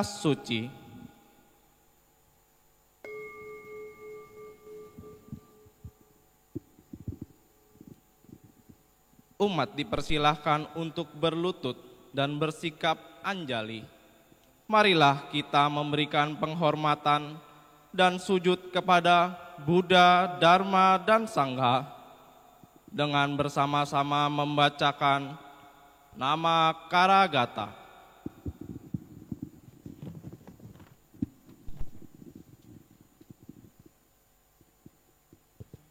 suci. Umat dipersilahkan untuk berlutut dan bersikap anjali. Marilah kita memberikan penghormatan dan sujud kepada Buddha, Dharma, dan Sangha dengan bersama-sama membacakan nama Karagata.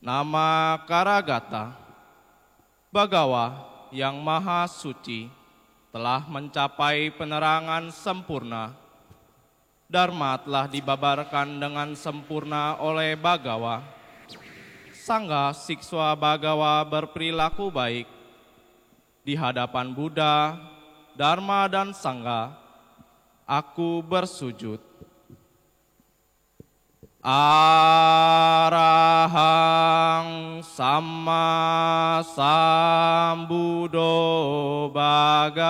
Nama Karagata. Bagawa yang Maha Suci telah mencapai penerangan sempurna. Dharma telah dibabarkan dengan sempurna oleh Bagawa. Sangha Sikswa Bagawa berperilaku baik. Di hadapan Buddha, Dharma, dan Sangha, aku bersujud. Arahang Samma Sambuddho Bhagawa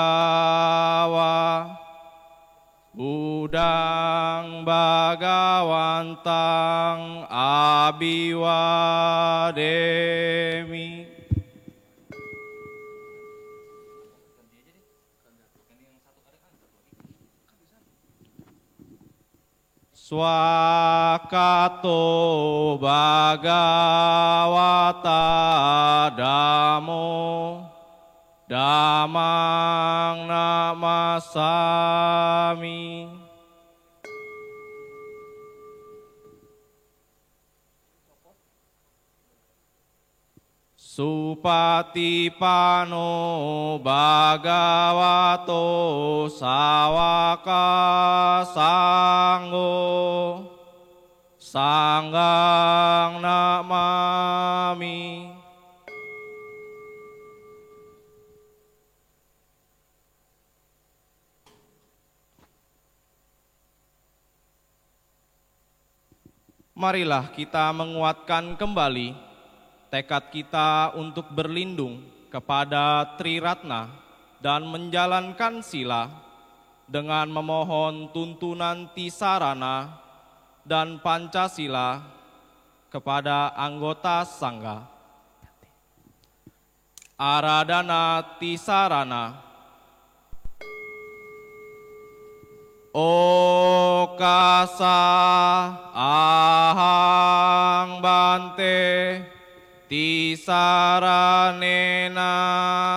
Budang Bhagawantang Abiwademi. Swakato Bhagavata Dhammo Dhammang namasami. Supatipano Bhagavato Sawaka Sangho Sanggang namami. Marilah kita menguatkan kembali tekad kita untuk berlindung kepada Triratna dan menjalankan sila dengan memohon tuntunan Tisarana dan Pancasila kepada anggota Sangha. Aradana Tisarana. Okasa ahang bante tisaranena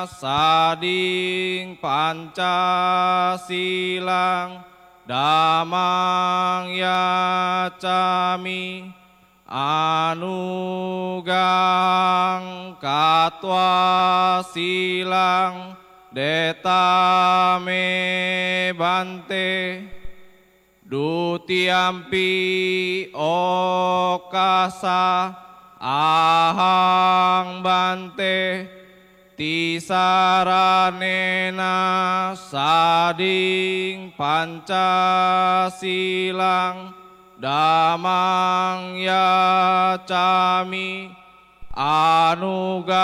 sading Pancasilang damang yacami anugang katwa silang detame bante dutiampi okasa ahang bante tisaranena sading Pancasilang damang yacami anugahang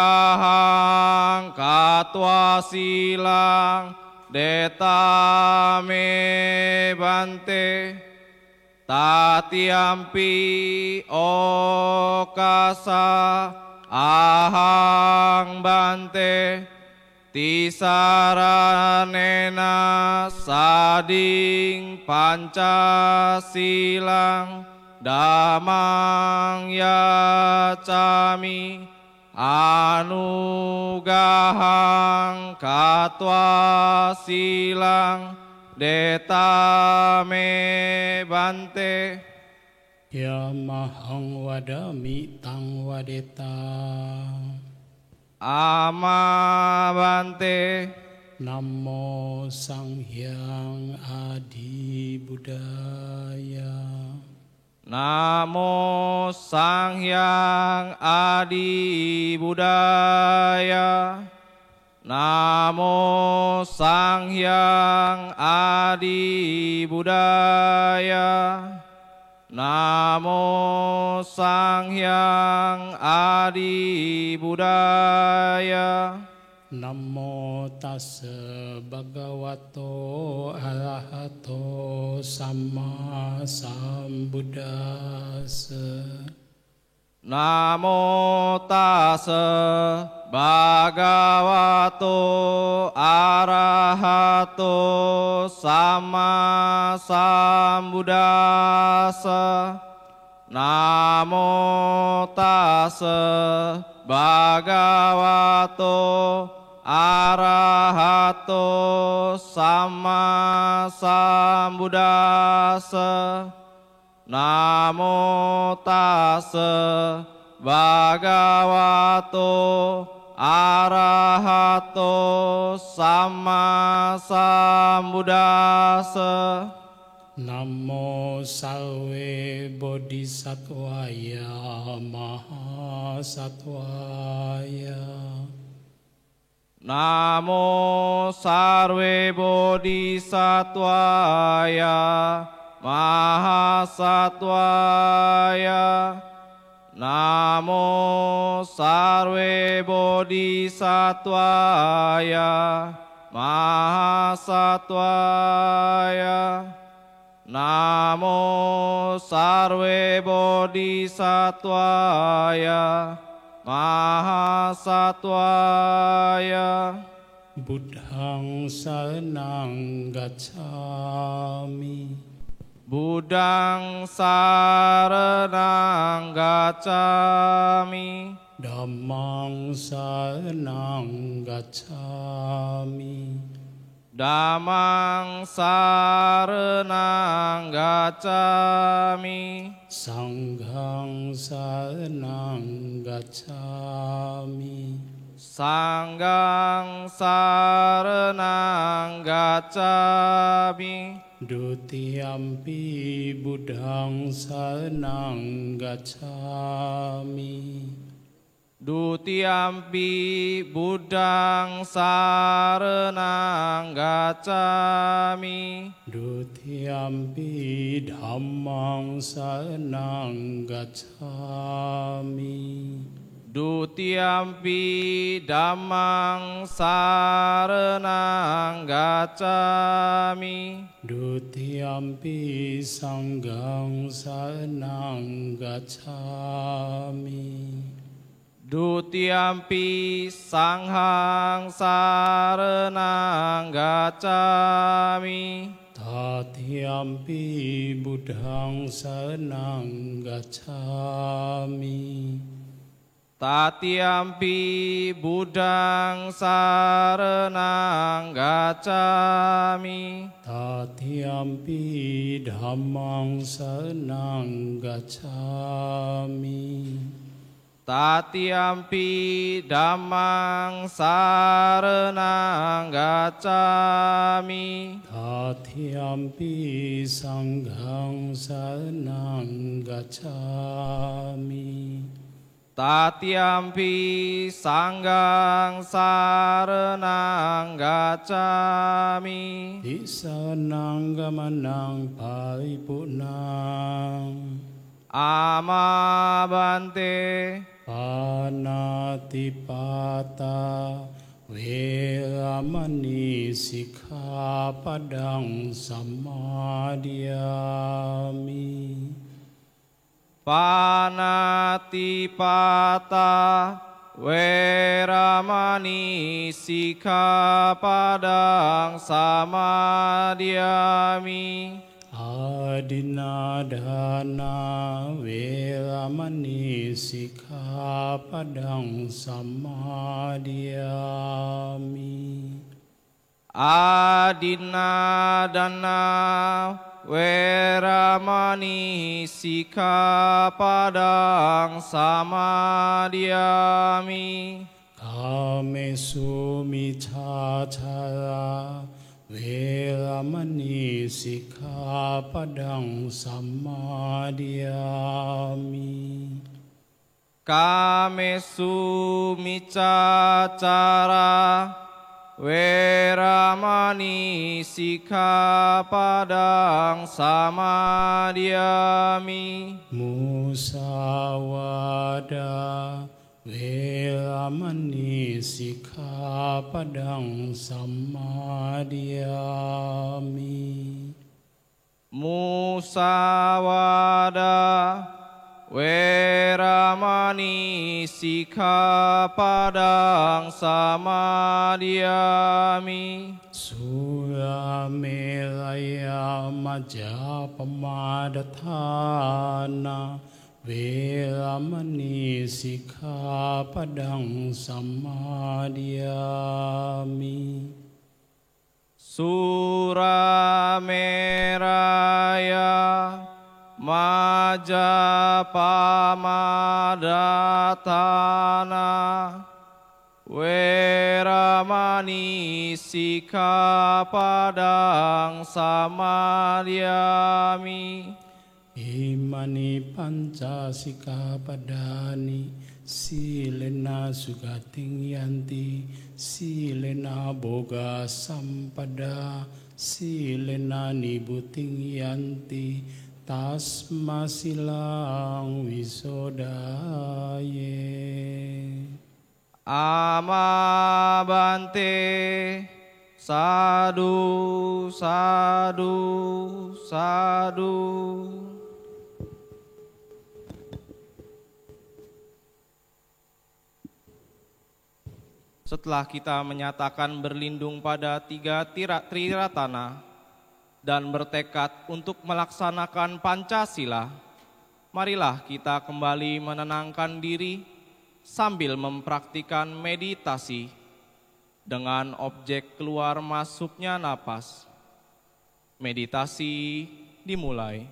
katwa silang detame bante tatiampi okasa ahang bante tisaranena sading Pancasilang damang yacami anugahang katwa silang detame bante. Yamahang wadami tang wadeta ama bante. Namo Sanghyang Adi Buddhaya. Namo Sanghyang Adi Buddhaya. Namo Sanghyang Adi Buddhaya. Namo Sanghyang Adi Buddhaya. Namo tassa bhagavato arahato Sama Sambuddhassa. Namo tassa bhagavato arahato sama sambuddhassa. Namo tassa bhagavato arahato sama sambuddhassa. Namo tassa bhagavato arahato sama sambuddhassa. Namo salve bodhisattvaya mahasattvaya. Namo sarve bodhisattvaya mahasattvaya. Namo sarve bodhisattvaya mahasattvaya. Namo sarve bodhisattvaya mahasattvaya. Buddhang saranang gacchami. Buddhang saranang gacchami. Dhammang saranang gacchami. Dhammang saranang gacchami. Sanghang saranang gacchami. Sanghang saranang gacchami. Dutiyampi buddhang saranang gacchami. Dutiyampi buddhang saranang gacchami. Dutiyampi dhammang saranang gacchami. Dutiyampi dhammang saranang gacchami. Dutiyampi sanghang saranang gacchami. Dutiyampi sanghang saranang gacchami. Tatiyampi buddhang saranang gacchami. Tatiyampi buddhang saranang gacchami. Tatiyampi dhammang saranang gacchami. Tatiyampi dhammang saranang gacchami. Tatiyampi sanghang saranang gacchami. Tatiyampi sanghang saranang gacchami. Tisanang gamanang paripurnang. Amabante. Panatipata veramani sikkhapadang sammadiyami. Panatipata veramani sikkhapadang samadhyami. Adinadana veramani sikkhapadang sammadiyami. Adinadana veramani sikkhapadang samadhyami. Kamesu miccacara veramani sikkhapadang sammadiyami. Kamesu miccacara veramani sikkhapadang samadhyami. Musawada veramani sikkhapadang sammadiyami. Musawadah, Weramani, Sikkhapadang Samadiyami. Suramilaya Majapamadatthana Veramani Sikkhapadang Samadiyami. Surameraya Majapamadatthana Weramani, Sikkhapadang Samadiyami. Imani panca sikkhapadani silena sugating yanti silena boga sampada silena nibuting yanti tasma silang wisodaye. Amabante, sadu, sadu, sadu. Setelah kita menyatakan berlindung pada tiga triratana dan bertekad untuk melaksanakan Pancasila, marilah kita kembali menenangkan diri sambil mempraktikkan meditasi dengan objek keluar masuknya napas. Meditasi dimulai.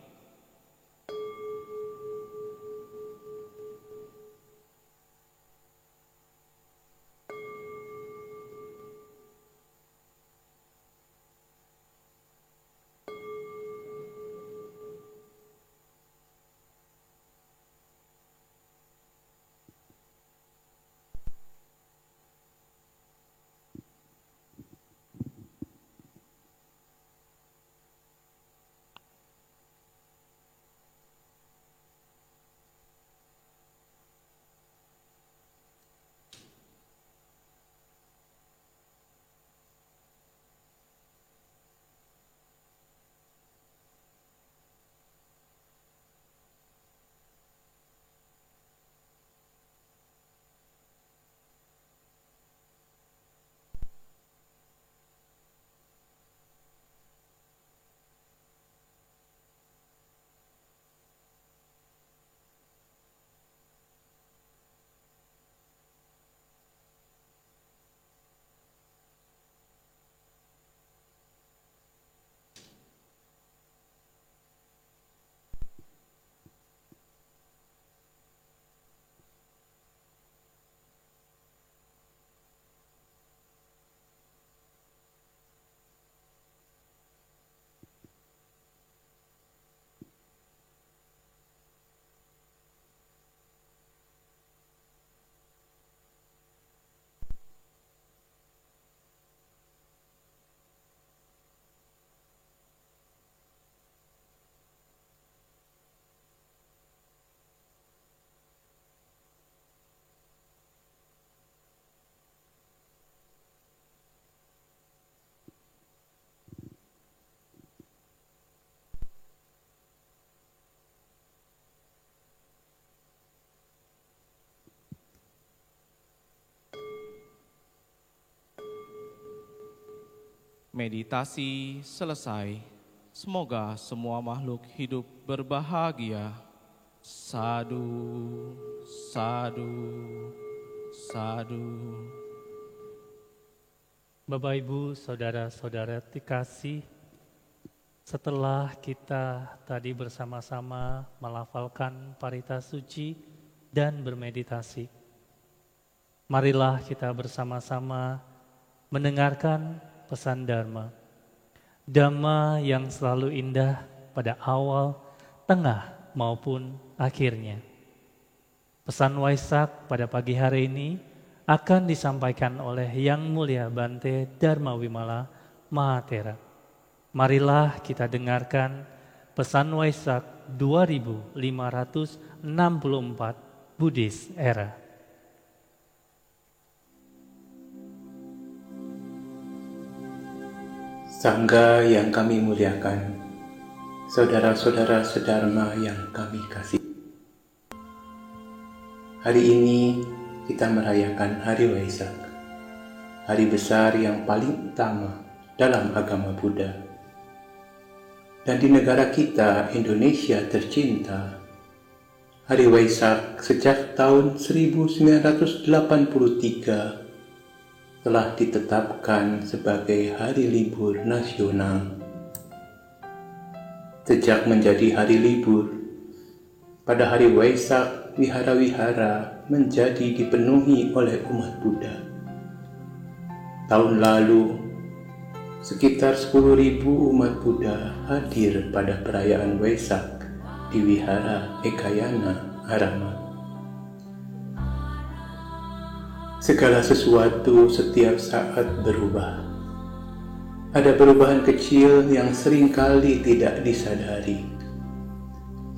Meditasi selesai. Semoga semua makhluk hidup berbahagia. Sadu, sadu, sadu. Bapak, Ibu, Saudara-saudara dikasih, setelah kita tadi bersama-sama melafalkan parita suci dan bermeditasi, marilah kita bersama-sama mendengarkan pesan Dharma. Dhamma yang selalu indah pada awal, tengah maupun akhirnya. Pesan Waisak pada pagi hari ini akan disampaikan oleh Yang Mulia Bante Dharma Wimala Mahatera. Marilah kita dengarkan pesan Waisak 2564 Buddhis Era. Sangga yang kami muliakan, Saudara-saudara sedharma yang kami kasih, hari ini kita merayakan Hari Waisak, hari besar yang paling utama dalam agama Buddha. Dan di negara kita, Indonesia tercinta, Hari Waisak sejak tahun 1983 telah ditetapkan sebagai hari libur nasional. Sejak menjadi hari libur, pada hari Waisak, wihara-wihara menjadi dipenuhi oleh umat Buddha. Tahun lalu, sekitar 10.000 umat Buddha hadir pada perayaan Waisak di Wihara Ekayana Arama. Segala sesuatu setiap saat berubah. Ada perubahan kecil yang seringkali tidak disadari,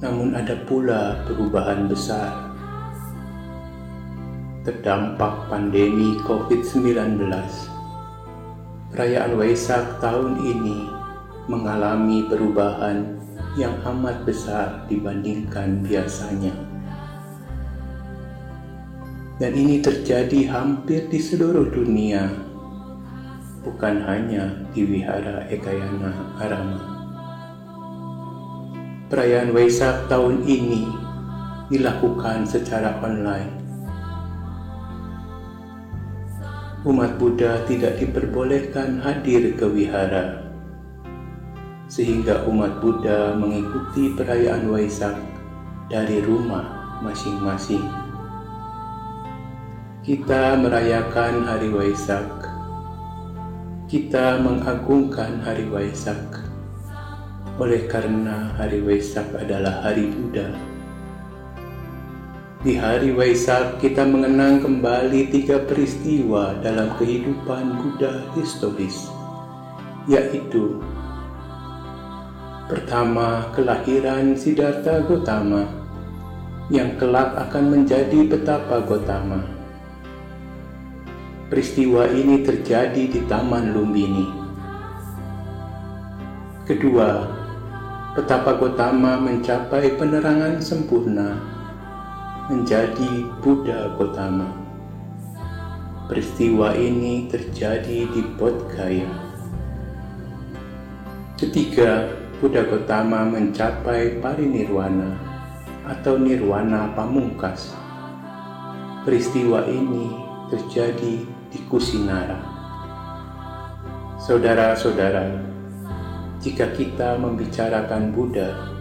namun ada pula perubahan besar. Terdampak pandemi COVID-19, perayaan Waisak tahun ini mengalami perubahan yang amat besar dibandingkan biasanya. Dan ini terjadi hampir di seluruh dunia, bukan hanya di Wihara Ekayana Arama. Perayaan Waisak tahun ini dilakukan secara online. Umat Buddha tidak diperbolehkan hadir ke wihara, sehingga umat Buddha mengikuti perayaan Waisak dari rumah masing-masing. Kita merayakan Hari Waisak. Kita mengagungkan Hari Waisak oleh karena Hari Waisak adalah Hari Buddha. Di Hari Waisak kita mengenang kembali 3 peristiwa dalam kehidupan Buddha historis, yaitu pertama, kelahiran Siddhartha Gautama yang kelak akan menjadi Petapa Gautama. Peristiwa ini terjadi di Taman Lumbini. Kedua, Petapa Gautama mencapai penerangan sempurna menjadi Buddha Gautama. Peristiwa ini terjadi di Bodh Gaya. Ketiga, Buddha Gautama mencapai parinirwana atau nirwana pamungkas. Peristiwa ini terjadi di Kusinara. Saudara-saudara, jika kita membicarakan Buddha,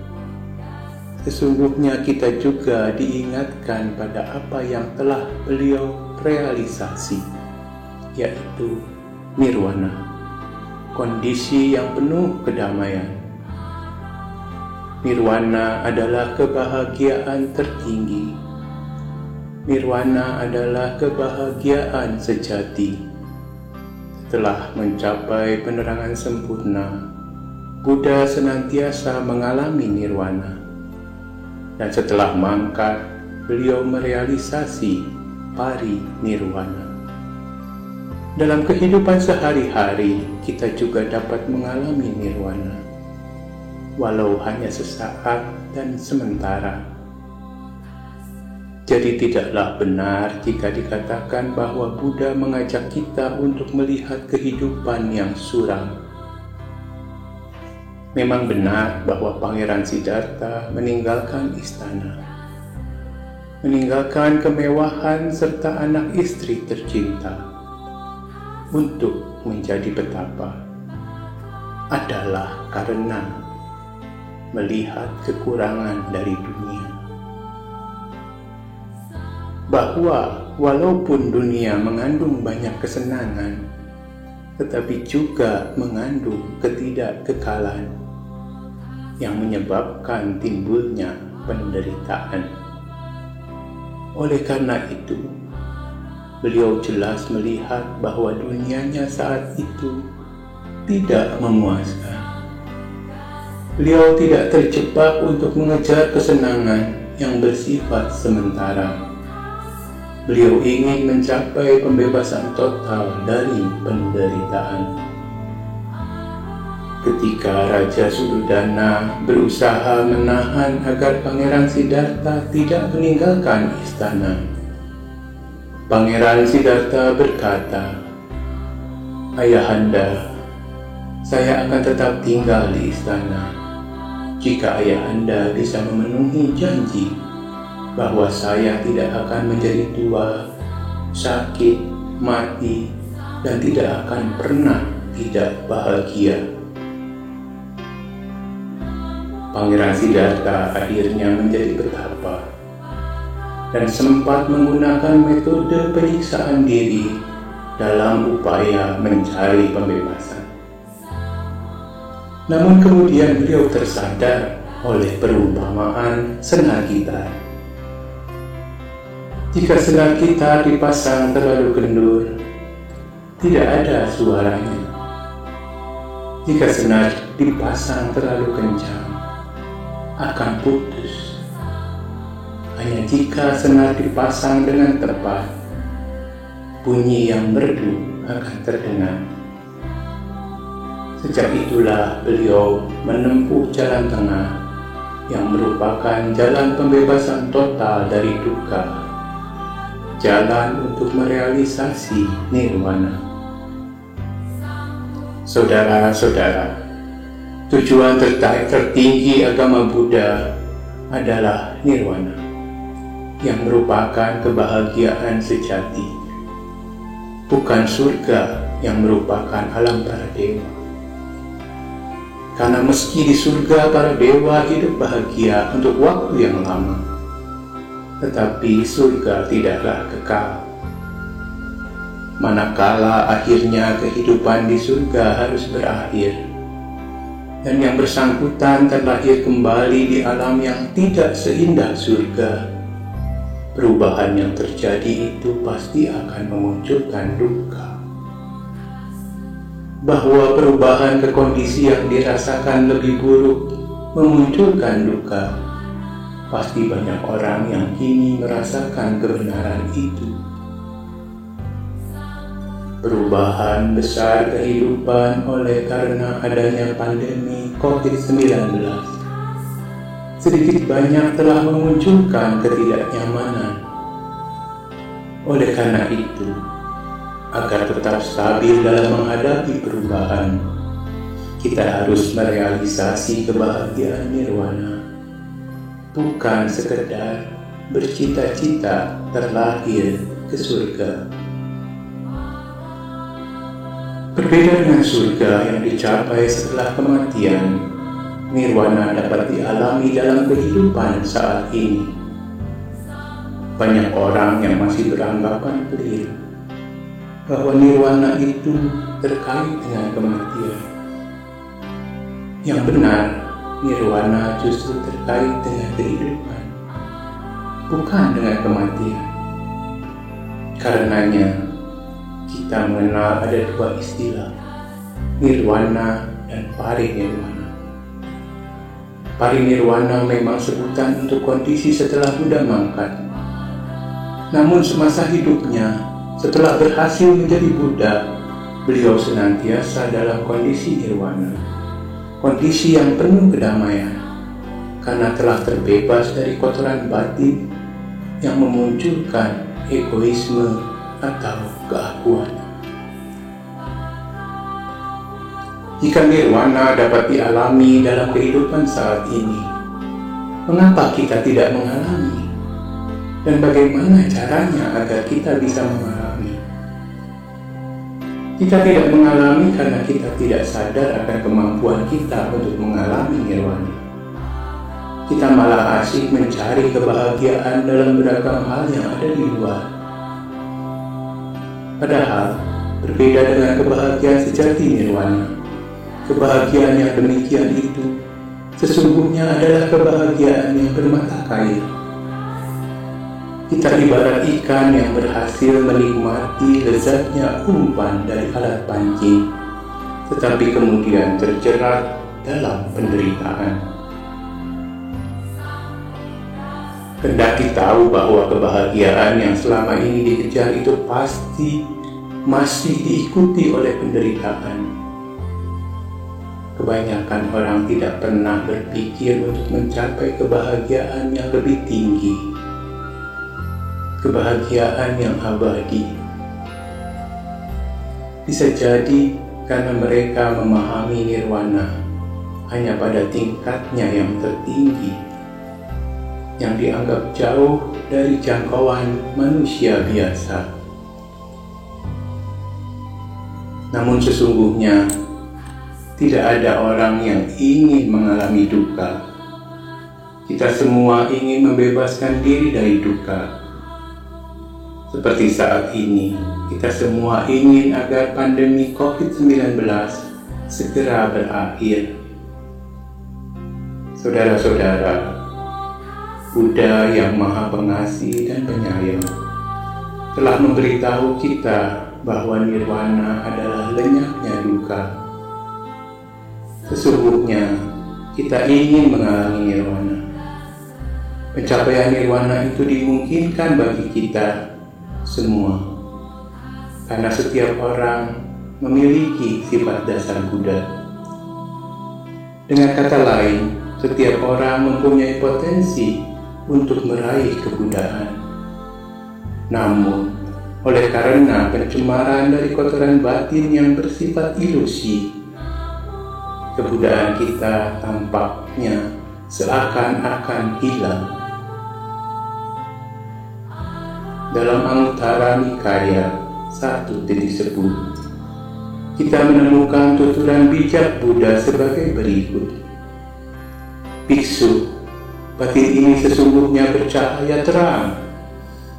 sesungguhnya kita juga diingatkan pada apa yang telah beliau realisasi, yaitu nirwana, kondisi yang penuh kedamaian. Nirwana adalah kebahagiaan tertinggi. Nirwana adalah kebahagiaan sejati. Setelah mencapai penerangan sempurna, Buddha senantiasa mengalami nirwana. Dan setelah mangkat, beliau merealisasi parinirwana. Dalam kehidupan sehari-hari, kita juga dapat mengalami nirwana, walau hanya sesaat dan sementara. Jadi tidaklah benar jika dikatakan bahwa Buddha mengajak kita untuk melihat kehidupan yang suram. Memang benar bahwa Pangeran Siddhartha meninggalkan istana, meninggalkan kemewahan serta anak istri tercinta untuk menjadi petapa adalah karena melihat kekurangan dari dunia. Bahwa walaupun dunia mengandung banyak kesenangan, tetapi juga mengandung ketidakkekalan yang menyebabkan timbulnya penderitaan. Oleh karena itu, beliau jelas melihat bahwa dunianya saat itu tidak memuaskan. Beliau tidak terjebak untuk mengejar kesenangan yang bersifat sementara. Beliau ingin mencapai pembebasan total dari penderitaan. ketika Raja Suddhodana berusaha menahan agar Pangeran Siddhartha tidak meninggalkan istana. Pangeran Siddhartha berkata, "Ayahanda, saya akan tetap tinggal di istana jika ayahanda bisa memenuhi janji bahwa saya tidak akan menjadi tua, sakit, mati, dan tidak akan pernah tidak bahagia." Pangeran Siddhartha akhirnya menjadi betapa dan sempat menggunakan metode penyiksaan diri dalam upaya mencari pembebasan. Namun kemudian beliau tersadar oleh perumpamaan senar gitar. Jika senar gitar dipasang terlalu kendur, tidak ada suaranya. Jika senar dipasang terlalu kencang, akan putus. Hanya jika senar dipasang dengan tepat, bunyi yang merdu akan terdengar. Sejak itulah beliau menempuh jalan tengah yang merupakan jalan pembebasan total dari dukkha, jalan untuk merealisasi nirwana. Saudara-saudara, tujuan tertinggi agama Buddha adalah nirwana, yang merupakan kebahagiaan sejati, bukan surga yang merupakan alam para dewa. Karena meski di surga para dewa hidup bahagia untuk waktu yang lama, tetapi surga tidaklah kekal. Manakala akhirnya kehidupan di surga harus berakhir, dan yang bersangkutan terlahir kembali di alam yang tidak seindah surga, perubahan yang terjadi itu pasti akan memunculkan dukkha. Bahwa perubahan ke kondisi yang dirasakan lebih buruk memunculkan dukkha, pasti banyak orang yang kini merasakan kebenaran itu. Perubahan besar kehidupan oleh karena adanya pandemi COVID-19 sedikit banyak telah memunculkan ketidaknyamanan. Oleh karena itu, agar tetap stabil dalam menghadapi perubahan, kita harus merealisasi kebahagiaan nirwana, bukan sekedar bercita-cita terlahir ke surga. Berbeda dengan surga yang dicapai setelah kematian, nirwana dapat dialami dalam kehidupan saat ini. Banyak orang yang masih beranggapan keliru bahwa nirwana itu terkait dengan kematian. Yang benar, nirwana justru terkait dengan kehidupan, bukan dengan kematian. Karenanya, kita mengenal ada dua istilah, nirwana dan parinirwana. Parinirwana memang sebutan untuk kondisi setelah Buddha mangkat. Namun semasa hidupnya, setelah berhasil menjadi Buddha, beliau senantiasa dalam kondisi nirwana, kondisi yang penuh kedamaian, karena telah terbebas dari kotoran batin yang memunculkan egoisme atau keakuan. Jika nirwana dapat dialami dalam kehidupan saat ini, mengapa kita tidak mengalami? Dan bagaimana caranya agar kita bisa mengalami? Kita tidak mengalami karena kita tidak sadar akan kemampuan kita untuk mengalami nirwana. Kita malah asyik mencari kebahagiaan dalam beragam hal yang ada di luar. Padahal, berbeda dengan kebahagiaan sejati nirwana, kebahagiaan yang demikian itu sesungguhnya adalah kebahagiaan yang bermata kail. Kita ibarat ikan yang berhasil menikmati lezatnya umpan dari alat pancing, tetapi kemudian terjerat dalam penderitaan. Kendati tahu bahwa kebahagiaan yang selama ini dikejar itu pasti masih diikuti oleh penderitaan. kebanyakan orang tidak pernah berpikir untuk mencapai kebahagiaan yang lebih tinggi, kebahagiaan yang abadi. Bisa jadi karena mereka memahami nirwana hanya pada tingkatnya yang tertinggi, yang dianggap jauh dari jangkauan manusia biasa. Namun sesungguhnya tidak ada orang yang ingin mengalami duka. Kita semua ingin membebaskan diri dari duka. Seperti saat ini, kita semua ingin agar pandemi COVID-19 segera berakhir. Saudara-saudara, Buddha yang Maha Pengasih dan Penyayang telah memberitahu kita bahwa nirwana adalah lenyapnya duka. Sesungguhnya kita ingin mengalami nirwana. Pencapaian nirwana itu dimungkinkan bagi kita semua, karena setiap orang memiliki sifat dasar Buddha. Dengan kata lain, setiap orang mempunyai potensi untuk meraih kebuddhaan. Namun, oleh karena pencemaran dari kotoran batin yang bersifat ilusi, kebuddhaan kita tampaknya seakan-akan hilang. Dalam Anguttara Nikaya 1.10, kita menemukan tuturan bijak Buddha sebagai berikut. Biksu, batin ini sesungguhnya bercahaya terang,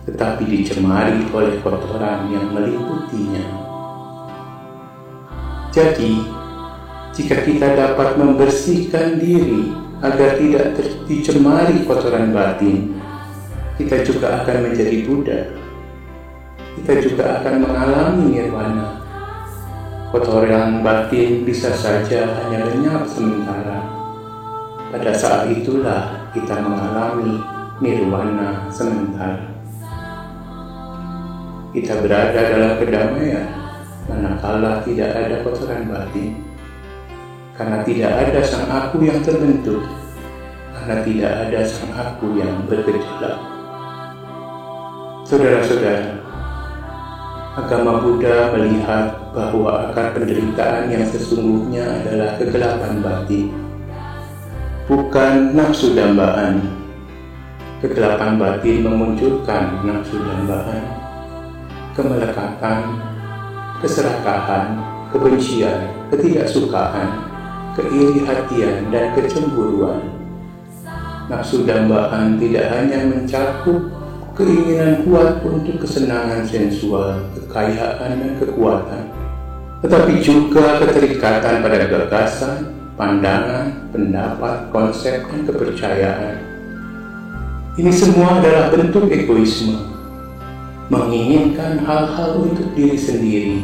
tetapi dicemari oleh kotoran yang meliputinya. Jadi, jika kita dapat membersihkan diri agar tidak dicemari kotoran batin, kita juga akan menjadi Buddha. Kita juga akan mengalami nirwana. Kotoran batin bisa saja hanya lenyap sementara. Pada saat itulah kita mengalami nirwana sementara. Kita berada dalam kedamaian manakala tidak ada kotoran batin, karena tidak ada sang aku yang terbentuk, karena tidak ada sang aku yang bergejolak. Saudara-saudara, agama Buddha melihat bahwa akar penderitaan yang sesungguhnya adalah kegelapan batin, bukan nafsu dambaan. Kegelapan batin memunculkan nafsu dambaan, kemelekatan, keserakahan, kebencian, ketidaksukaan, keiri hatian, dan kecemburuan. Nafsu dambaan tidak hanya mencakup keinginan kuat untuk kesenangan sensual, kekayaan, dan kekuatan, tetapi juga keterikatan pada gagasan, pandangan, pendapat, konsep, dan kepercayaan. Ini semua adalah bentuk egoisme, menginginkan hal-hal untuk diri sendiri,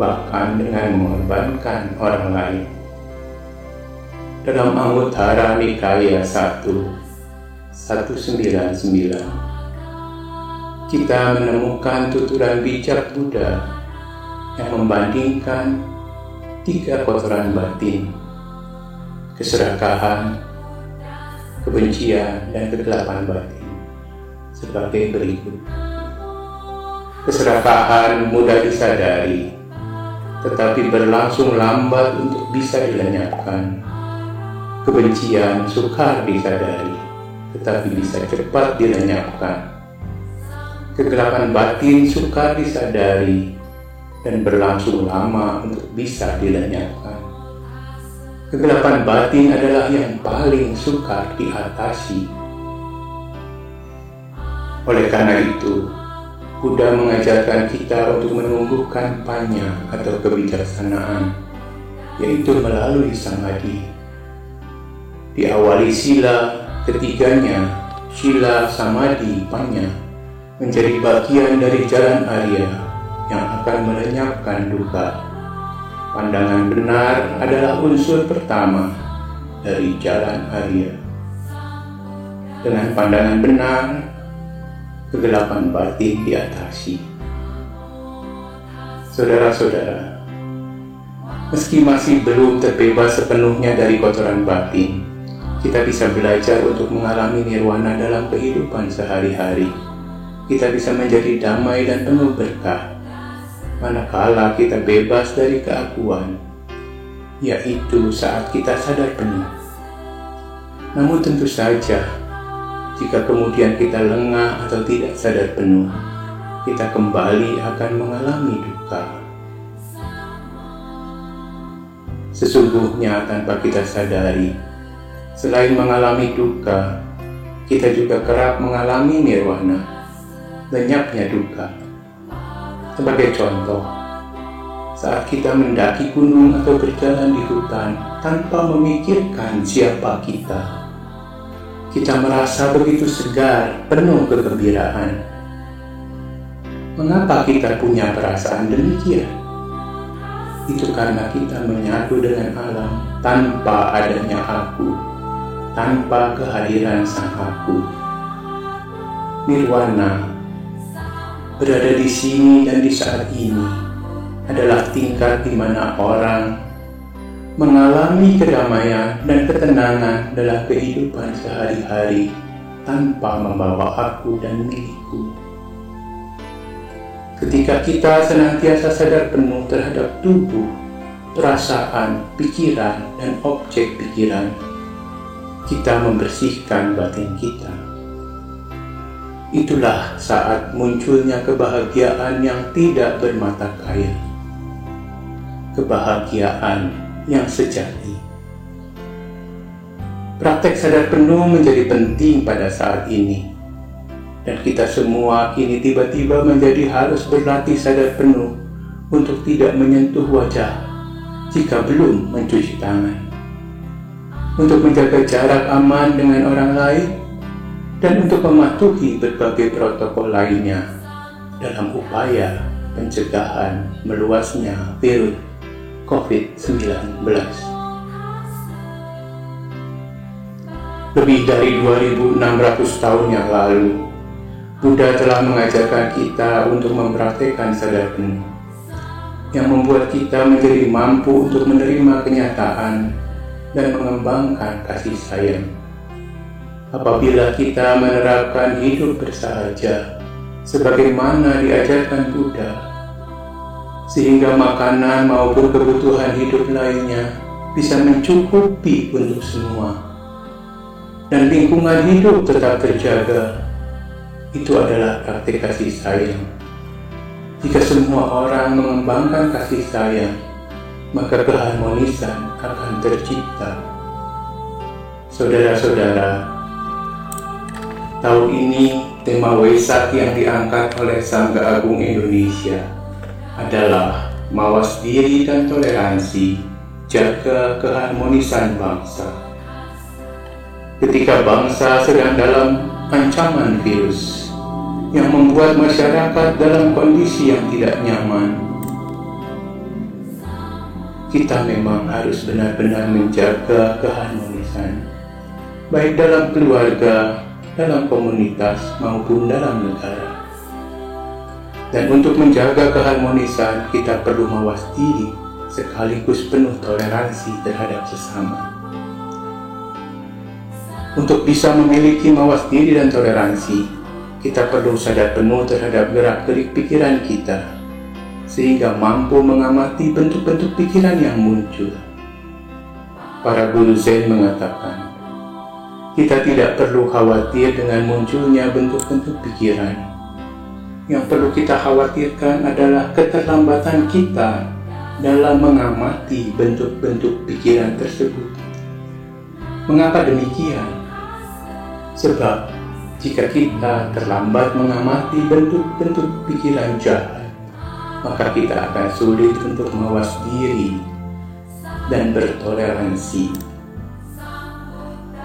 bahkan dengan mengorbankan orang lain. Dalam Anguttara Nikaya 1.199, kita menemukan tuturan bijak Buddha yang membandingkan 3 kotoran batin: keserakahan, kebencian, dan kegelapan batin sebagai berikut. Keserakahan mudah disadari, tetapi berlangsung lambat untuk bisa dilenyapkan. Kebencian sukar disadari, tetapi bisa cepat dilenyapkan. Kegelapan batin sukar disadari dan berlangsung lama untuk bisa dilenyapkan. Kegelapan batin adalah yang paling sukar diatasi. Oleh karena itu, Buddha mengajarkan kita untuk menumbuhkan panya atau kebijaksanaan, yaitu melalui samadhi. Diawali sila ketiganya, sila samadhi panya, menjadi bagian dari jalan Arya yang akan melenyapkan duka. Pandangan benar adalah unsur pertama dari jalan Arya. Dengan pandangan benar, kegelapan batin diatasi. Saudara-saudara, Meski masih belum terbebas sepenuhnya dari kotoran batin, kita bisa belajar untuk mengalami nirwana dalam kehidupan sehari-hari. Kita bisa menjadi damai dan penuh berkah manakala kita bebas dari keakuan, yaitu saat kita sadar penuh. Namun tentu saja, jika kemudian kita lengah atau tidak sadar penuh, kita kembali akan mengalami duka. Sesungguhnya tanpa kita sadari, selain mengalami duka, kita juga kerap mengalami nirwana, lenyapnya duka. Sebagai contoh, saat kita mendaki gunung atau berjalan di hutan tanpa memikirkan siapa kita merasa begitu segar, penuh kegembiraan. Mengapa kita punya perasaan demikian? Itu karena kita menyatu dengan alam tanpa adanya aku, tanpa kehadiran sang aku. Nirwana berada di sini dan di saat ini adalah tingkat di mana orang mengalami kedamaian dan ketenangan dalam kehidupan sehari-hari tanpa membawa aku dan milikku. Ketika kita senantiasa sadar penuh terhadap tubuh, perasaan, pikiran, dan objek pikiran, kita membersihkan batin kita. Itulah saat munculnya kebahagiaan yang tidak bermata kail, kebahagiaan yang sejati. Praktek sadar penuh menjadi penting pada saat ini. Dan kita semua kini tiba-tiba menjadi harus berlatih sadar penuh untuk tidak menyentuh wajah jika belum mencuci tangan, untuk menjaga jarak aman dengan orang lain, dan untuk mematuhi berbagai protokol lainnya dalam upaya pencegahan meluasnya virus COVID-19. Lebih dari 2.600 tahun yang lalu, Buddha telah mengajarkan kita untuk mempraktikkan sadar penuh, yang membuat kita menjadi mampu untuk menerima kenyataan dan mengembangkan kasih sayang. Apabila kita menerapkan hidup bersahaja, sebagaimana diajarkan Buddha, sehingga makanan maupun kebutuhan hidup lainnya bisa mencukupi untuk semua, dan lingkungan hidup tetap terjaga, itu adalah praktik kasih sayang. Jika semua orang mengembangkan kasih sayang, maka keharmonisan akan tercipta. Saudara-saudara, tahun ini tema Waisak yang diangkat oleh Sangga Agung Indonesia adalah mawas diri dan toleransi, jaga keharmonisan bangsa. Ketika bangsa sedang dalam ancaman virus yang membuat masyarakat dalam kondisi yang tidak nyaman, kita memang harus benar-benar menjaga keharmonisan, baik dalam keluarga, dalam komunitas, maupun dalam negara. Dan untuk menjaga keharmonisan, kita perlu mawas diri sekaligus penuh toleransi terhadap sesama. Untuk bisa memiliki mawas diri dan toleransi, kita perlu sadar penuh terhadap gerak-gerik pikiran kita, sehingga mampu mengamati bentuk-bentuk pikiran yang muncul. Para guru Zen mengatakan, kita tidak perlu khawatir dengan munculnya bentuk-bentuk pikiran. Yang perlu kita khawatirkan adalah keterlambatan kita dalam mengamati bentuk-bentuk pikiran tersebut. Mengapa demikian? Sebab jika kita terlambat mengamati bentuk-bentuk pikiran jahat, maka kita akan sulit untuk mawas diri dan bertoleransi.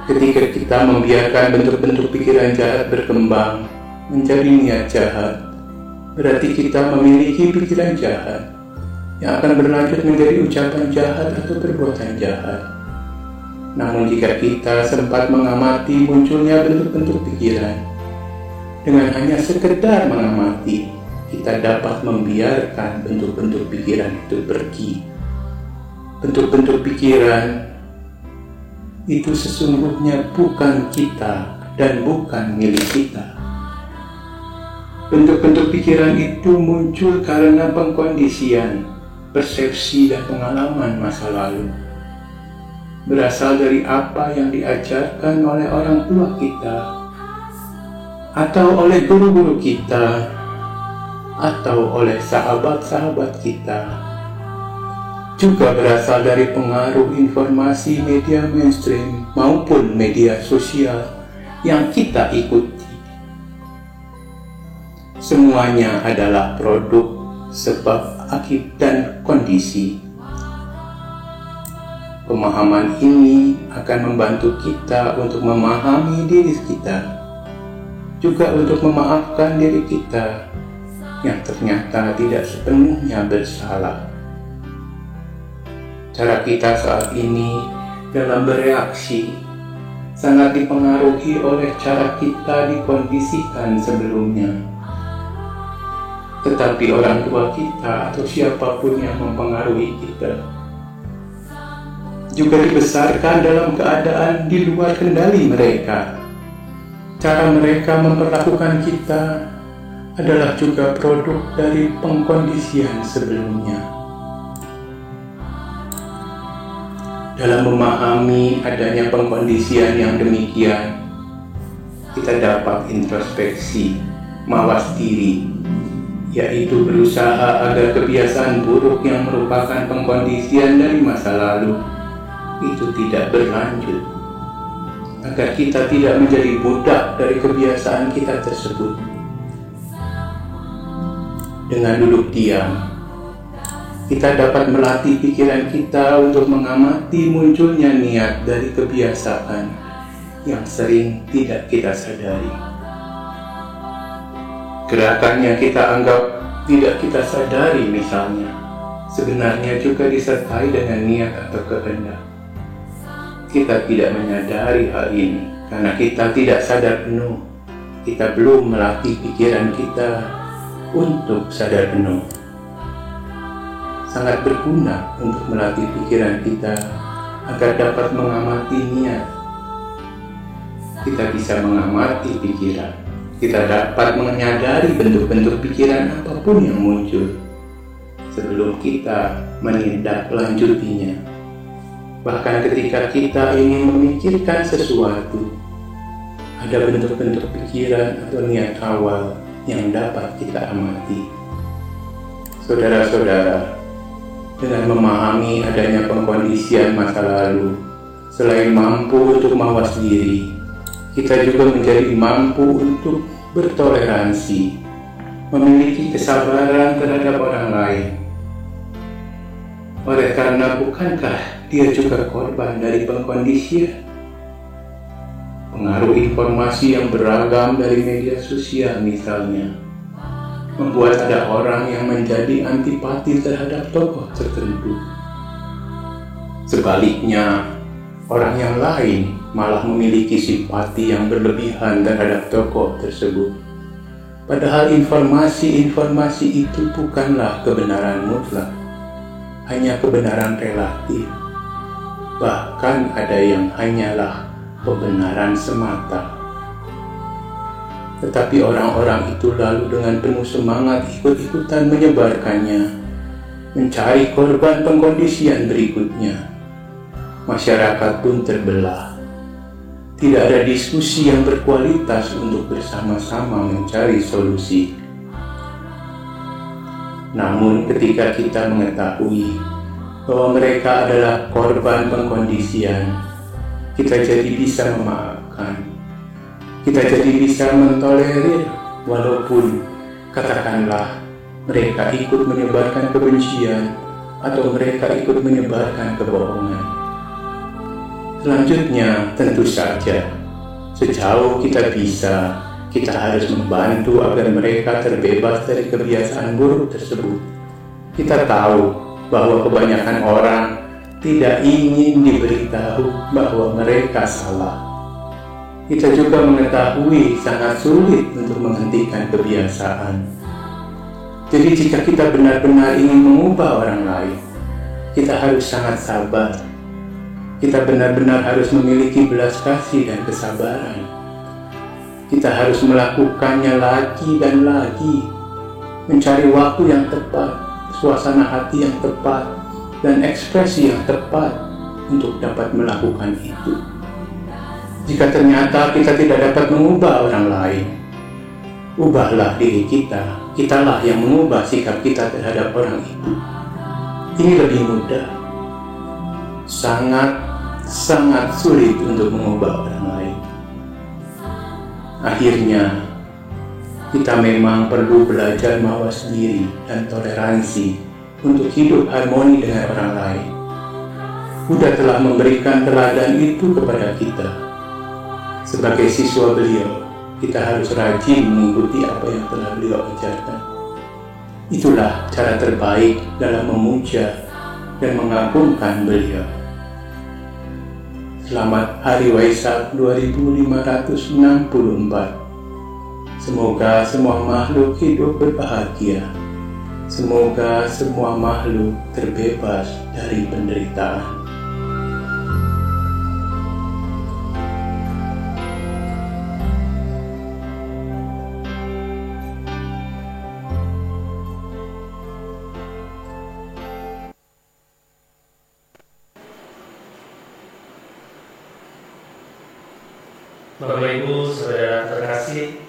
Ketika kita membiarkan bentuk-bentuk pikiran jahat berkembang menjadi niat jahat, berarti kita memiliki pikiran jahat yang akan berlanjut menjadi ucapan jahat atau perbuatan jahat. Namun jika kita sempat mengamati munculnya bentuk-bentuk pikiran, dengan hanya sekedar mengamati, kita dapat membiarkan bentuk-bentuk pikiran itu pergi. bentuk-bentuk pikiran itu sesungguhnya bukan kita dan bukan milik kita. Bentuk-bentuk pikiran itu muncul karena pengkondisian, persepsi dan pengalaman masa lalu. Berasal dari apa yang diajarkan oleh orang tua kita, atau oleh guru-guru kita, atau oleh sahabat-sahabat kita. Juga berasal dari pengaruh informasi media mainstream maupun media sosial yang kita ikuti. Semuanya adalah produk sebab, akibat, dan kondisi. Pemahaman ini akan membantu kita untuk memahami diri kita, juga untuk memaafkan diri kita yang ternyata tidak sepenuhnya bersalah. Cara kita saat ini dalam bereaksi sangat dipengaruhi oleh cara kita dikondisikan sebelumnya. Tetapi orang tua kita atau siapapun yang mempengaruhi kita juga dibesarkan dalam keadaan di luar kendali mereka. Cara mereka memperlakukan kita adalah juga produk dari pengkondisian sebelumnya. Dalam memahami adanya pengkondisian yang demikian, kita dapat introspeksi, mawas diri, yaitu berusaha agar kebiasaan buruk yang merupakan pengkondisian dari masa lalu itu tidak berlanjut, agar kita tidak menjadi budak dari kebiasaan kita tersebut. Dengan duduk diam, kita dapat melatih pikiran kita untuk mengamati munculnya niat dari kebiasaan yang sering tidak kita sadari. Gerakan yang kita anggap tidak kita sadari misalnya, sebenarnya juga disertai dengan niat atau kehendak. Kita tidak menyadari hal ini karena kita tidak sadar penuh. Kita belum melatih pikiran kita untuk sadar penuh. Sangat berguna untuk melatih pikiran kita agar dapat mengamati niat. Kita bisa mengamati pikiran. Kita dapat menyadari bentuk-bentuk pikiran apapun yang muncul sebelum kita menindaklanjutinya. Bahkan ketika kita ingin memikirkan sesuatu, ada bentuk-bentuk pikiran atau niat awal yang dapat kita amati. Saudara-saudara, dengan memahami adanya pengkondisian masa lalu, selain mampu untuk mawas diri, kita juga menjadi mampu untuk bertoleransi, memiliki kesabaran terhadap orang lain. Oleh karena bukankah dia juga korban dari pengkondisian? Pengaruh informasi yang beragam dari media sosial misalnya, membuat ada orang yang menjadi antipati terhadap tokoh tertentu. Sebaliknya, orang yang lain malah memiliki simpati yang berlebihan terhadap tokoh tersebut. Padahal informasi-informasi itu bukanlah kebenaran mutlak, hanya kebenaran relatif. Bahkan ada yang hanyalah kebenaran semata. Tetapi orang-orang itu lalu dengan penuh semangat ikut-ikutan menyebarkannya, mencari korban pengkondisian berikutnya. Masyarakat pun terbelah. Tidak ada diskusi yang berkualitas untuk bersama-sama mencari solusi. Namun ketika kita mengetahui bahwa mereka adalah korban pengkondisian, kita jadi bisa memaafkan. Kita jadi bisa mentolerir walaupun katakanlah mereka ikut menyebarkan kebencian atau mereka ikut menyebarkan kebohongan. Selanjutnya, tentu saja, sejauh kita bisa, kita harus membantu agar mereka terbebas dari kebiasaan buruk tersebut. Kita tahu bahwa kebanyakan orang tidak ingin diberitahu bahwa mereka salah. Kita juga mengetahui sangat sulit untuk menghentikan kebiasaan. Jadi jika kita benar-benar ingin mengubah orang lain, kita harus sangat sabar. Kita benar-benar harus memiliki belas kasih dan kesabaran. Kita harus melakukannya lagi dan lagi, mencari waktu yang tepat, suasana hati yang tepat, dan ekspresi yang tepat untuk dapat melakukan itu. Jika ternyata kita tidak dapat mengubah orang lain, ubahlah diri kita. Kitalah yang mengubah sikap kita terhadap orang itu. Ini lebih mudah. Sangat sulit untuk mengubah orang lain. Akhirnya, kita memang perlu belajar mawas diri dan toleransi untuk hidup harmoni dengan orang lain. Buddha telah memberikan teladan itu kepada kita. Sebagai siswa beliau, kita harus rajin mengikuti apa yang telah beliau ajarkan. Itulah cara terbaik dalam memuja dan mengagungkan beliau. Selamat Hari Waisak 2564. Semoga semua makhluk hidup berbahagia. Semoga semua makhluk terbebas dari penderitaan. Bapak Ibu, Saudara terkasih,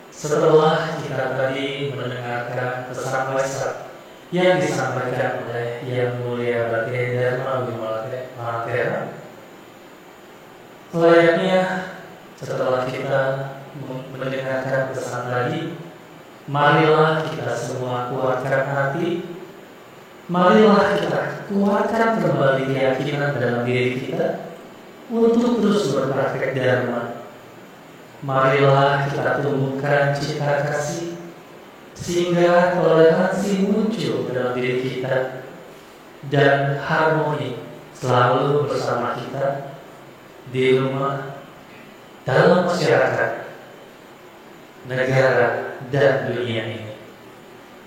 setelah kita tadi mendengarkan pesan Waisak yang disampaikan oleh Yang Mulia Baginda Dharma Mahathira, layaknya setelah kita mendengarkan pesan tadi, marilah kita semua kuatkan hati, marilah kita kuatkan kembali keyakinan dalam diri kita untuk terus berpraktek Dharma. Marilah kita tumbuhkan cinta kasih sehingga toleransi muncul dalam diri kita dan harmoni selalu bersama kita di rumah, dalam masyarakat, negara, dan dunia ini.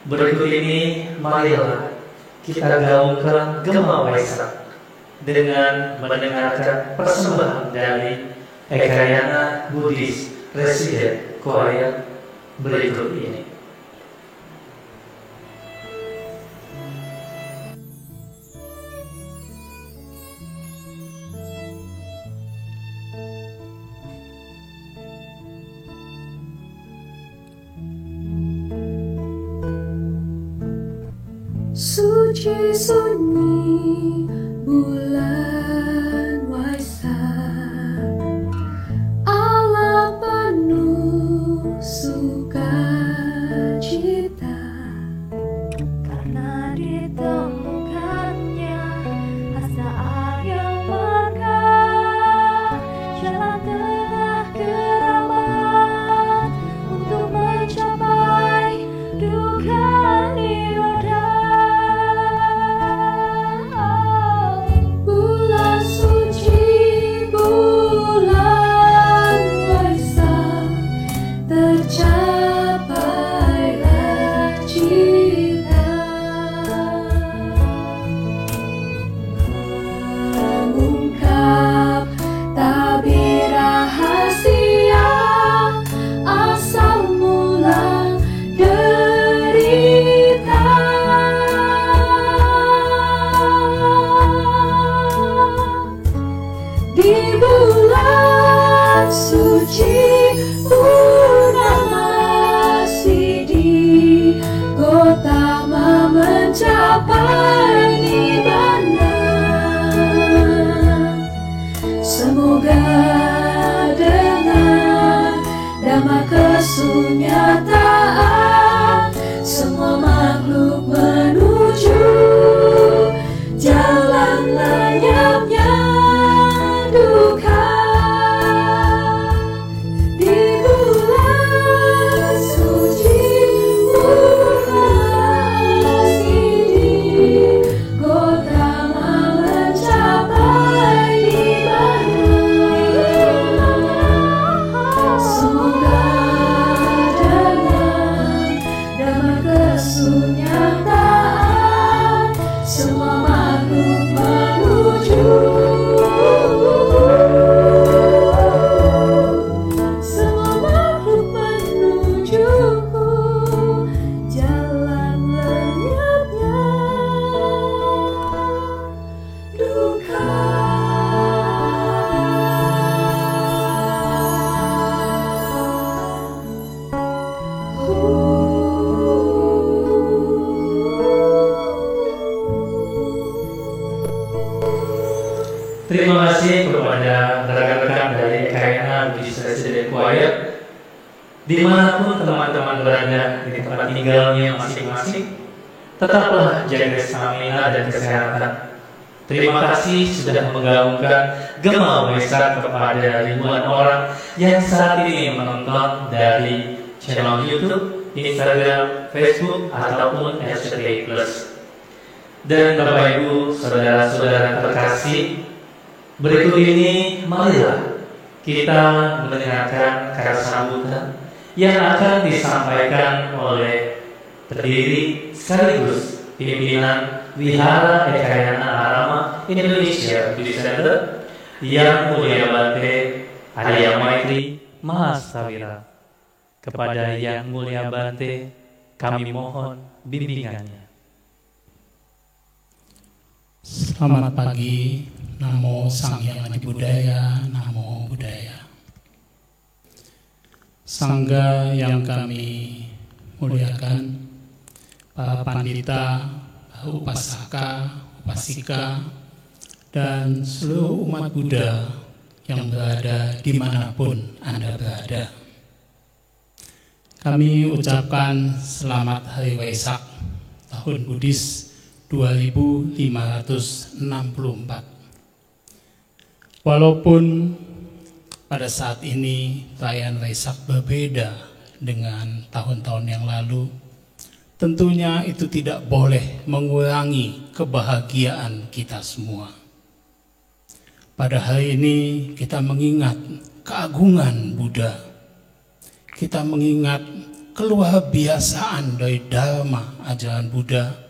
Berikut ini marilah kita gaungkan Gema Waisak dengan mendengarkan persembahan dari Ekayana Buddhist Resident Choir berikut ini. Suci sunyi bulan Waisak, alam penuh sukacita, karena ditemukannya asal yang berkah, jalan tengah keramat untuk mencapai duka niroda. Di bulan suci Purnamasi di Gotama mencapai nibbana. Semoga dengan dhamma kesunyataan semua makhluk menuju jalan lenyapnya duka. Di bulan Ekayana Budisasian Choir, dimanapun teman-teman berada di tempat tinggalnya masing-masing, tetaplah jaga stamina dan kesehatan. Terima kasih sudah menggaungkan Gema Waisak kepada ribuan orang yang saat ini menonton dari channel YouTube, Instagram, Facebook, ataupun RCTI Plus. Dan Bapak Ibu, saudara-saudara terkasih, berikut ini marilah kita mendengarkan kata sambutan yang akan disampaikan oleh pendiri sekaligus pimpinan Wihara Ekayana Arama Indonesia Budi Center, Yang Mulia Bante Arya Maitri Mahasawira. Kepada Yang Mulia Bante kami mohon bimbingannya. Selamat pagi, Namo Sang Hyang Adi Budaya, Namo Buddhaya. Sangga yang kami muliakan, para pandita, upasaka, upasika, dan seluruh umat Buddha yang berada dimanapun Anda berada. Kami ucapkan selamat Hari Waisak tahun Buddhis 2564. Walaupun pada saat ini perayaan Waisak berbeda dengan tahun-tahun yang lalu, tentunya itu tidak boleh mengurangi kebahagiaan kita semua. Pada hari ini kita mengingat keagungan Buddha, kita mengingat keluarbiasaan dari Dharma ajaran Buddha,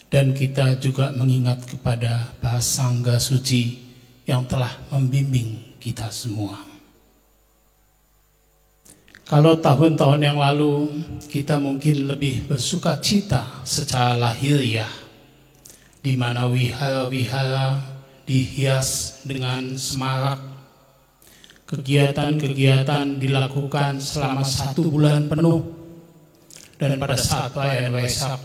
dan kita juga mengingat kepada para sangga suci yang telah membimbing kita semua. Kalau tahun-tahun yang lalu kita mungkin lebih bersuka cita secara lahiriah, di mana wihara-wihara dihias dengan semarak, kegiatan-kegiatan dilakukan selama 1 bulan penuh, dan pada saat perayaan Waisak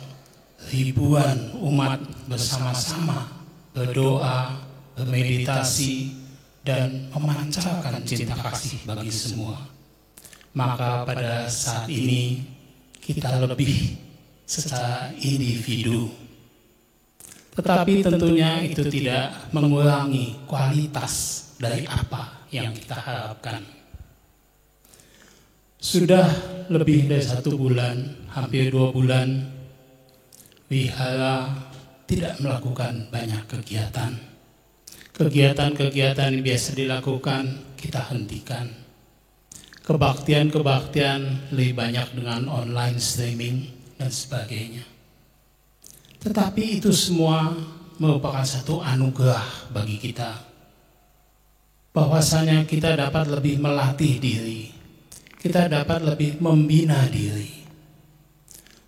ribuan umat bersama-sama berdoa, bermeditasi, dan memancarkan cinta kasih bagi semua. Maka pada saat ini kita lebih secara individu. Tetapi tentunya itu tidak mengurangi kualitas dari apa yang kita harapkan. Sudah lebih dari 1 bulan, hampir 2 bulan, wihara tidak melakukan banyak kegiatan. Kegiatan-kegiatan yang biasa dilakukan kita hentikan. Kebaktian-kebaktian lebih banyak dengan online streaming dan sebagainya. Tetapi itu semua merupakan satu anugerah bagi kita, bahwasanya kita dapat lebih melatih diri, kita dapat lebih membina diri.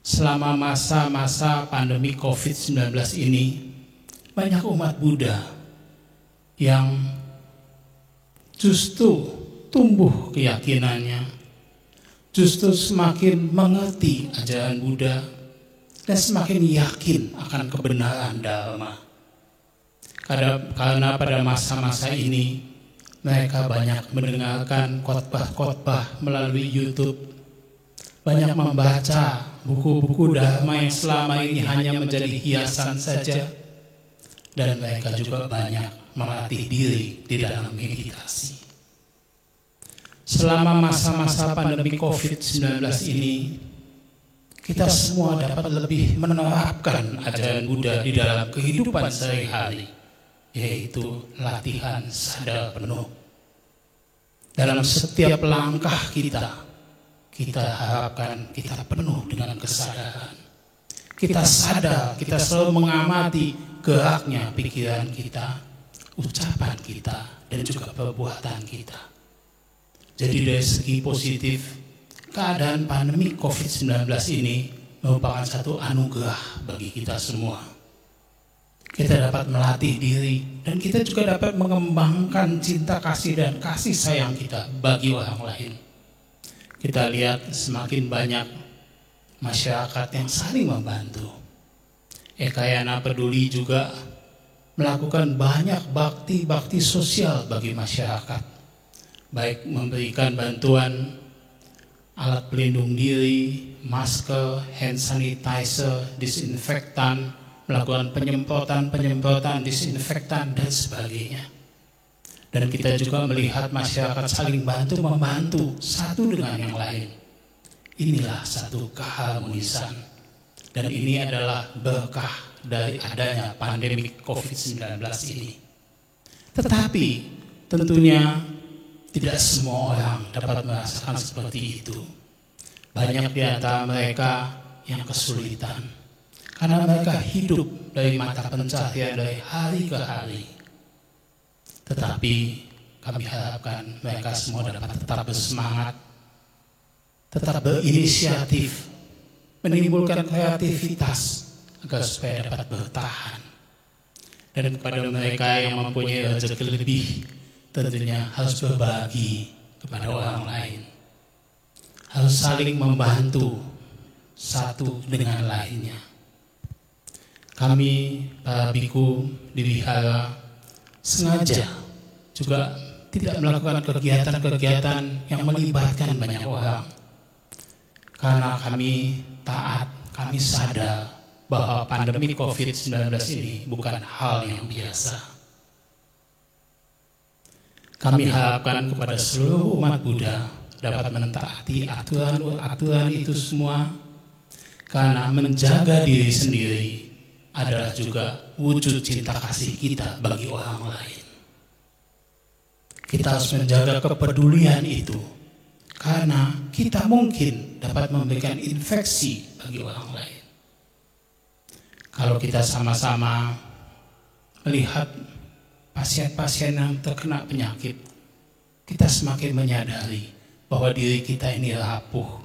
Selama masa-masa pandemi COVID-19 ini, banyak umat Buddha yang justru tumbuh keyakinannya, justru semakin mengerti ajaran Buddha, dan semakin yakin akan kebenaran Dharma. Karena pada masa-masa ini, mereka banyak mendengarkan khotbah-khotbah melalui YouTube, banyak membaca buku-buku Dharma yang selama ini hanya menjadi hiasan saja, dan mereka juga banyak melatih diri di dalam meditasi. Selama masa-masa pandemi COVID-19 ini, kita semua dapat lebih menerapkan ajaran Buddha di dalam kehidupan sehari-hari, yaitu latihan sadar penuh. Dalam setiap langkah kita harapkan kita penuh dengan kesadaran. Kita sadar, kita selalu mengamati geraknya pikiran kita, ucapan kita, dan juga perbuatan kita. Jadi dari segi positif, keadaan pandemi COVID-19 ini merupakan satu anugerah bagi kita semua. Kita dapat melatih diri, dan kita juga dapat mengembangkan cinta kasih dan kasih sayang kita bagi orang lain. Kita lihat semakin banyak masyarakat yang saling membantu. Ekayana Peduli juga melakukan banyak bakti-bakti sosial bagi masyarakat. baik memberikan bantuan alat pelindung diri, masker, hand sanitizer, disinfektan, melakukan penyemprotan disinfektan dan sebagainya. Dan kita juga melihat masyarakat saling membantu satu dengan yang lain. Inilah satu keharmonisan. Dan ini adalah berkah dari adanya pandemi COVID-19 ini. Tetapi tentunya tidak semua orang dapat merasakan seperti itu. Banyak di antara mereka yang kesulitan karena mereka hidup dari mata pencaharian dari hari ke hari. Tetapi kami harapkan mereka semua dapat tetap bersemangat, tetap berinisiatif, menimbulkan kreativitas agar supaya dapat bertahan. Dan kepada mereka yang mempunyai rezeki lebih, tentunya harus berbagi kepada orang lain. Harus saling membantu satu dengan lainnya. Kami, para biku di wihara, sengaja juga tidak melakukan kegiatan-kegiatan yang melibatkan banyak orang. Karena kami taat, kami sadar bahwa pandemi COVID-19 ini bukan hal yang biasa. Kami harapkan kepada seluruh umat Buddha dapat mentaati aturan-aturan itu semua, karena menjaga diri sendiri adalah juga wujud cinta kasih kita bagi orang lain. Kita harus menjaga kepedulian itu, karena kita mungkin dapat memberikan infeksi bagi orang lain. Kalau kita sama-sama melihat pasien-pasien yang terkena penyakit, kita semakin menyadari bahwa diri kita ini rapuh.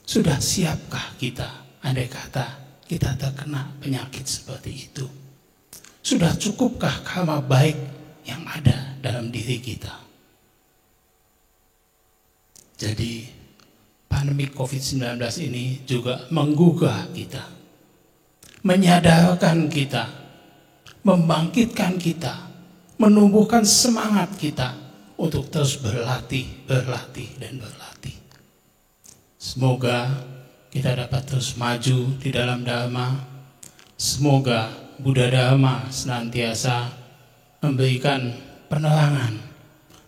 Sudah siapkah kita, andai kata kita terkena penyakit seperti itu? Sudah cukupkah karma baik yang ada dalam diri kita? Jadi pandemi COVID-19 ini juga menggugah kita, menyadarkan kita, membangkitkan kita, menumbuhkan semangat kita untuk terus berlatih. Semoga kita dapat terus maju di dalam Dharma. Semoga Buddha Dharma senantiasa memberikan penerangan,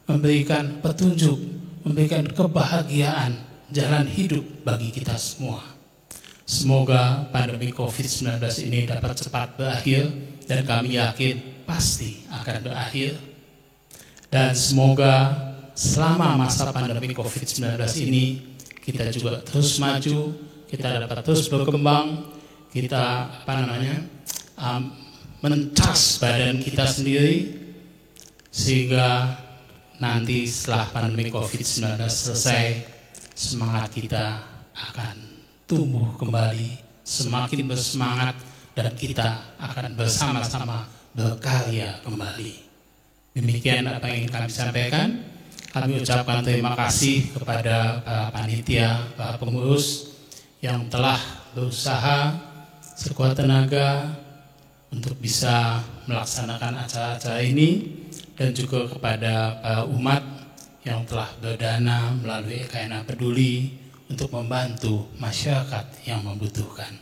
memberikan petunjuk, memberikan kebahagiaan, jalan hidup bagi kita semua. Semoga pandemi COVID-19 ini dapat cepat berakhir, dan kami yakin pasti akan berakhir. Dan semoga selama masa pandemi COVID-19 ini kita juga terus maju, kita dapat terus berkembang, kita mencas badan kita sendiri, sehingga nanti setelah pandemi COVID-19 selesai, semangat kita akan tumbuh kembali, semakin bersemangat, dan kita akan bersama-sama berkarya kembali. Demikian apa yang ingin kami sampaikan. Kami ucapkan terima kasih kepada para panitia, para pengurus yang telah berusaha sekuat tenaga untuk bisa melaksanakan acara-acara ini, dan juga kepada para umat yang telah berdana melalui EKNA Peduli untuk membantu masyarakat yang membutuhkan.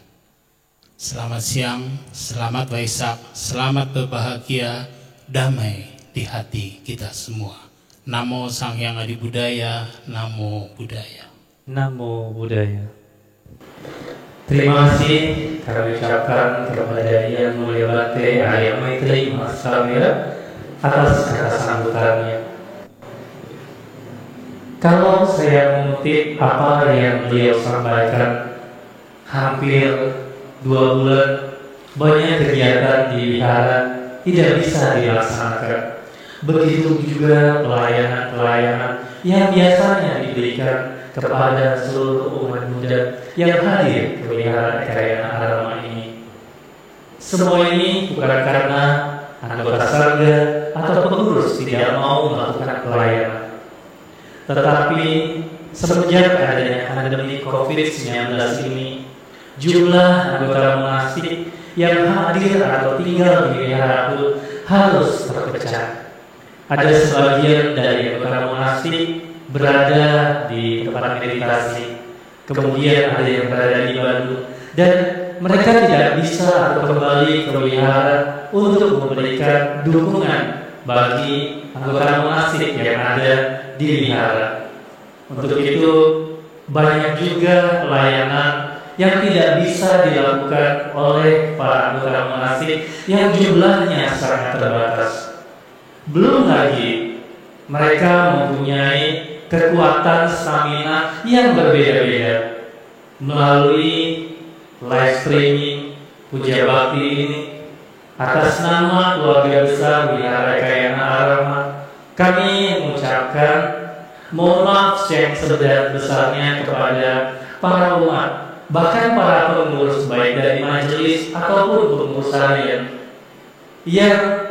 Selamat siang, selamat Waisak, selamat berbahagia, damai di hati kita semua. Namo Sang Hyang Adi Budaya, Namo Buddhaya. Namo Buddhaya. Terima kasih kami ucapkan kepada Yang Mulia Bante Arya Maitri Mahasawira atas kata sambutannya. Kalau saya mengutip apa yang beliau sampaikan, hampir 2 bulan banyak kegiatan di wihara tidak bisa dilaksanakan. Begitu juga pelayanan-pelayanan yang biasanya diberikan kepada seluruh umat Buddha yang hadir ke wihara Ekayana Arama ini. Semua ini bukan karena anggota sangga atau pengurus tidak mau melakukan pelayanan, tetapi semenjak adanya pandemi COVID-19 ini, jumlah anggota monastik yang hadir atau tinggal di wihara itu harus terpecah. Ada sebagian dari anggota anggota monastik berada di tempat meditasi, kemudian ada yang berada di Bandung, dan mereka tidak bisa atau kembali ke wihara untuk memberikan dukungan bagi anggota monastik yang ada di wihara. Untuk itu banyak juga pelayanan yang tidak bisa dilakukan oleh para anggota monastik yang jumlahnya sangat terbatas. Belum lagi mereka mempunyai kekuatan stamina yang berbeda-beda melalui live streaming puja bakti ini. Atas nama keluarga besar Wihara Ekayana Arama, kami mengucapkan mohon maaf yang sebesar-besarnya kepada para umat, bahkan para pengurus baik dari majelis ataupun pengurus harian yang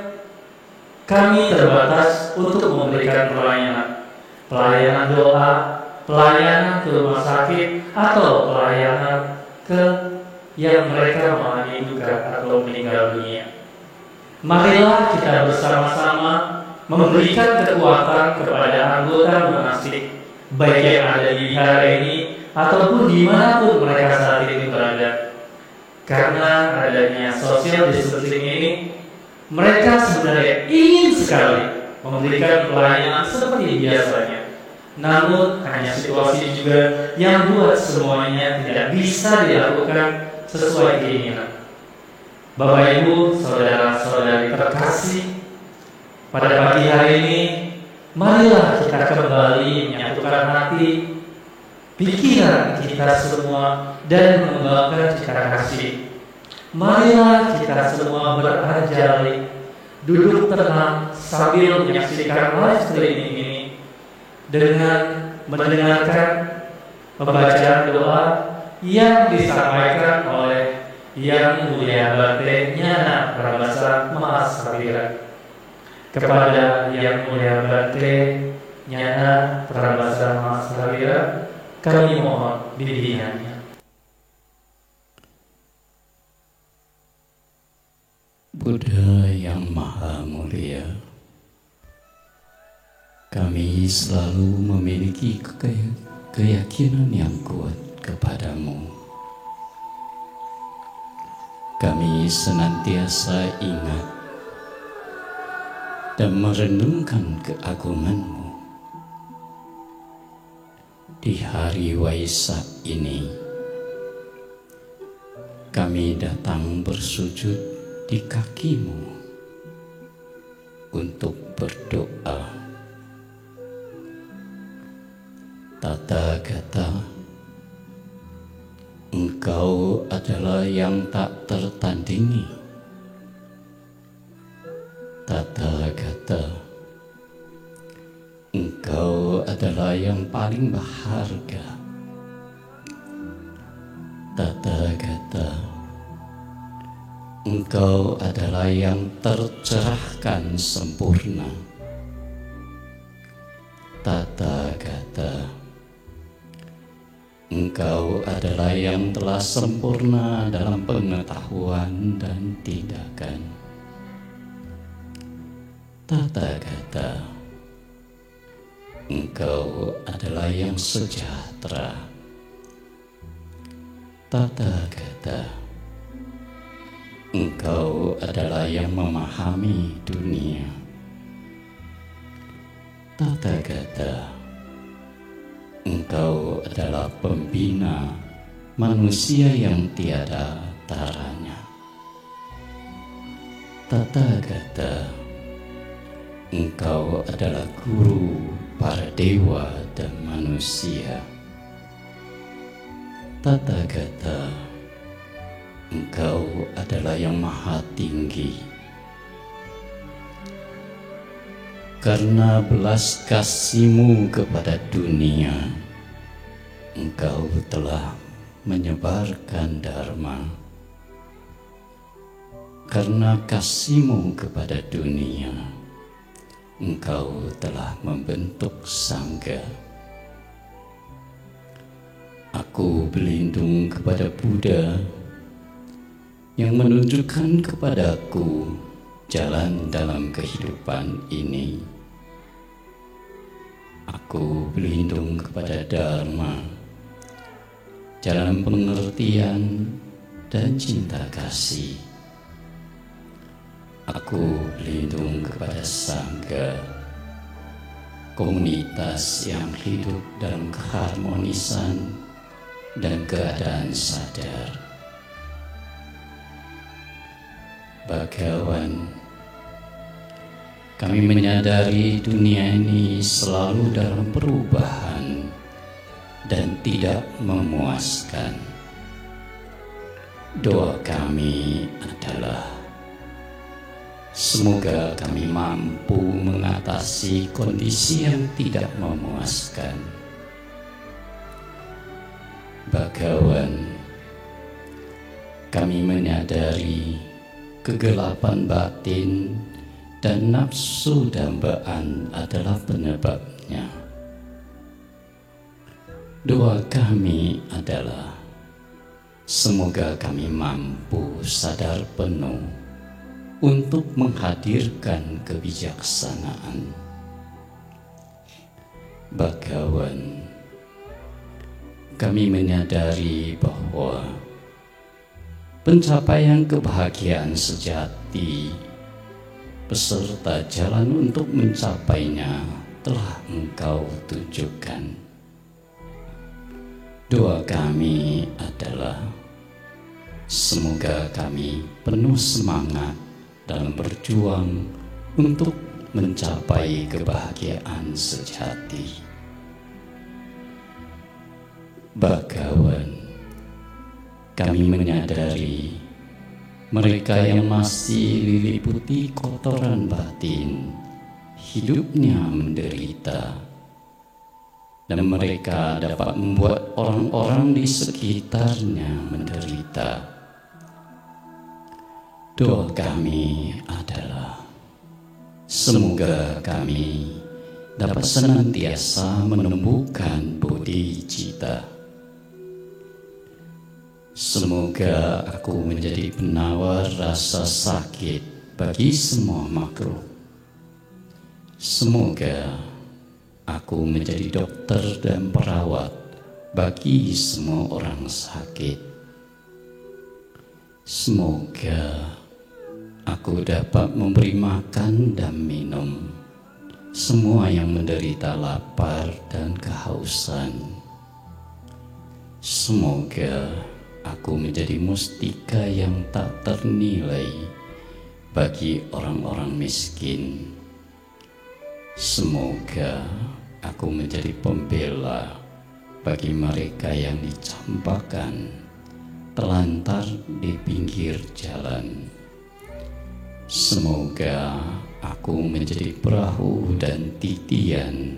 kami terbatas untuk memberikan pelayanan doa, pelayanan ke rumah sakit, atau pelayanan ke yang mereka mengalami duka atau meninggal dunia. Marilah kita bersama-sama memberikan kekuatan kepada anggota monastik, baik yang ada di wihara ini ataupun dimanapun mereka saat ini berada. Karena adanya social distancing ini, mereka sebenarnya ingin sekali memberikan pelayanan seperti biasanya. Namun hanya situasi juga yang buat semuanya tidak bisa dilakukan sesuai keinginan. Bapak Ibu, saudara-saudari terkasih, pada pagi hari ini marilah kita kembali menyatukan hati, pikiran kita semua dan mengembangkan cita kasih. Marilah kita semua beranjali, duduk tenang sambil menyaksikan live streaming ini dengan mendengarkan pembacaan doa yang disampaikan oleh Yang Mulia Bante Nyana Prabasa Mahasabira. Kepada Yang Mulia Bante Nyana Prabasa Mahasabira, kami mohon bimbingannya. Buddha yang Maha Mulia, kami selalu memiliki keyakinan yang kuat kepadamu. Kami senantiasa ingat dan merenungkan keagunganmu. Di hari Waisak ini, kami datang bersujud di kakimu untuk berdoa. Tathagata, Engkau adalah yang tak tertandingi. Tathagata, Engkau adalah yang paling berharga. Tathagata, Engkau adalah yang tercerahkan sempurna. Tathagata, Engkau adalah yang telah sempurna dalam pengetahuan dan tindakan. Tathagata, Engkau adalah yang sejahtera. Tathagata, Engkau adalah yang memahami dunia. Tathagata, Engkau adalah pembina manusia yang tiada taranya. Tathagata, Engkau adalah guru para dewa dan manusia. Tathagata, Engkau adalah yang maha tinggi. Karena belas kasih-Mu kepada dunia, Engkau telah menyebarkan dharma. Karena kasih-Mu kepada dunia, Engkau telah membentuk sangga. Aku berlindung kepada Buddha yang menunjukkan kepadaku jalan dalam kehidupan ini. Aku berlindung kepada Dharma dalam pengertian dan cinta kasih. Aku berlindung kepada Sangha, komunitas yang hidup dalam keharmonisan dan keadaan sadar. Bhagawan, kami menyadari dunia ini selalu dalam perubahan dan tidak memuaskan. Doa kami adalah semoga kami mampu mengatasi kondisi yang tidak memuaskan. Bhagawan, kami menyadari kegelapan batin dan nafsu dambaan adalah penyebabnya. Doa kami adalah semoga kami mampu sadar penuh untuk menghadirkan kebijaksanaan. Bhagawan, kami menyadari bahwa pencapaian kebahagiaan sejati beserta jalan untuk mencapainya telah Engkau tunjukkan. Doa kami adalah semoga kami penuh semangat dalam berjuang untuk mencapai kebahagiaan sejati. Bhagawan, kami menyadari mereka yang masih diliputi kotoran batin, hidupnya menderita, dan mereka dapat membuat orang-orang di sekitarnya menderita. Doa kami adalah semoga kami dapat senantiasa menumbuhkan bodhicitta. Semoga aku menjadi penawar rasa sakit bagi semua makhluk. Semoga aku menjadi dokter dan perawat bagi semua orang sakit. Semoga aku dapat memberi makan dan minum semua yang menderita lapar dan kehausan. Semoga aku menjadi mustika yang tak ternilai bagi orang-orang miskin. Semoga aku menjadi pembela bagi mereka yang dicampakkan terlantar di pinggir jalan. Semoga aku menjadi perahu dan titian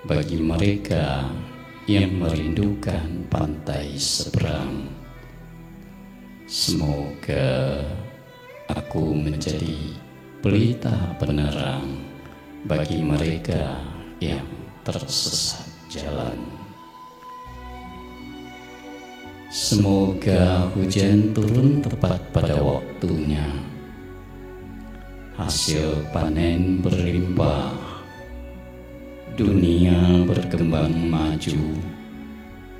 bagi mereka yang merindukan pantai seberang. Semoga aku menjadi pelita penerang bagi mereka yang tersesat jalan. Semoga hujan turun tepat pada waktunya, hasil panen berlimpah, dunia berkembang maju,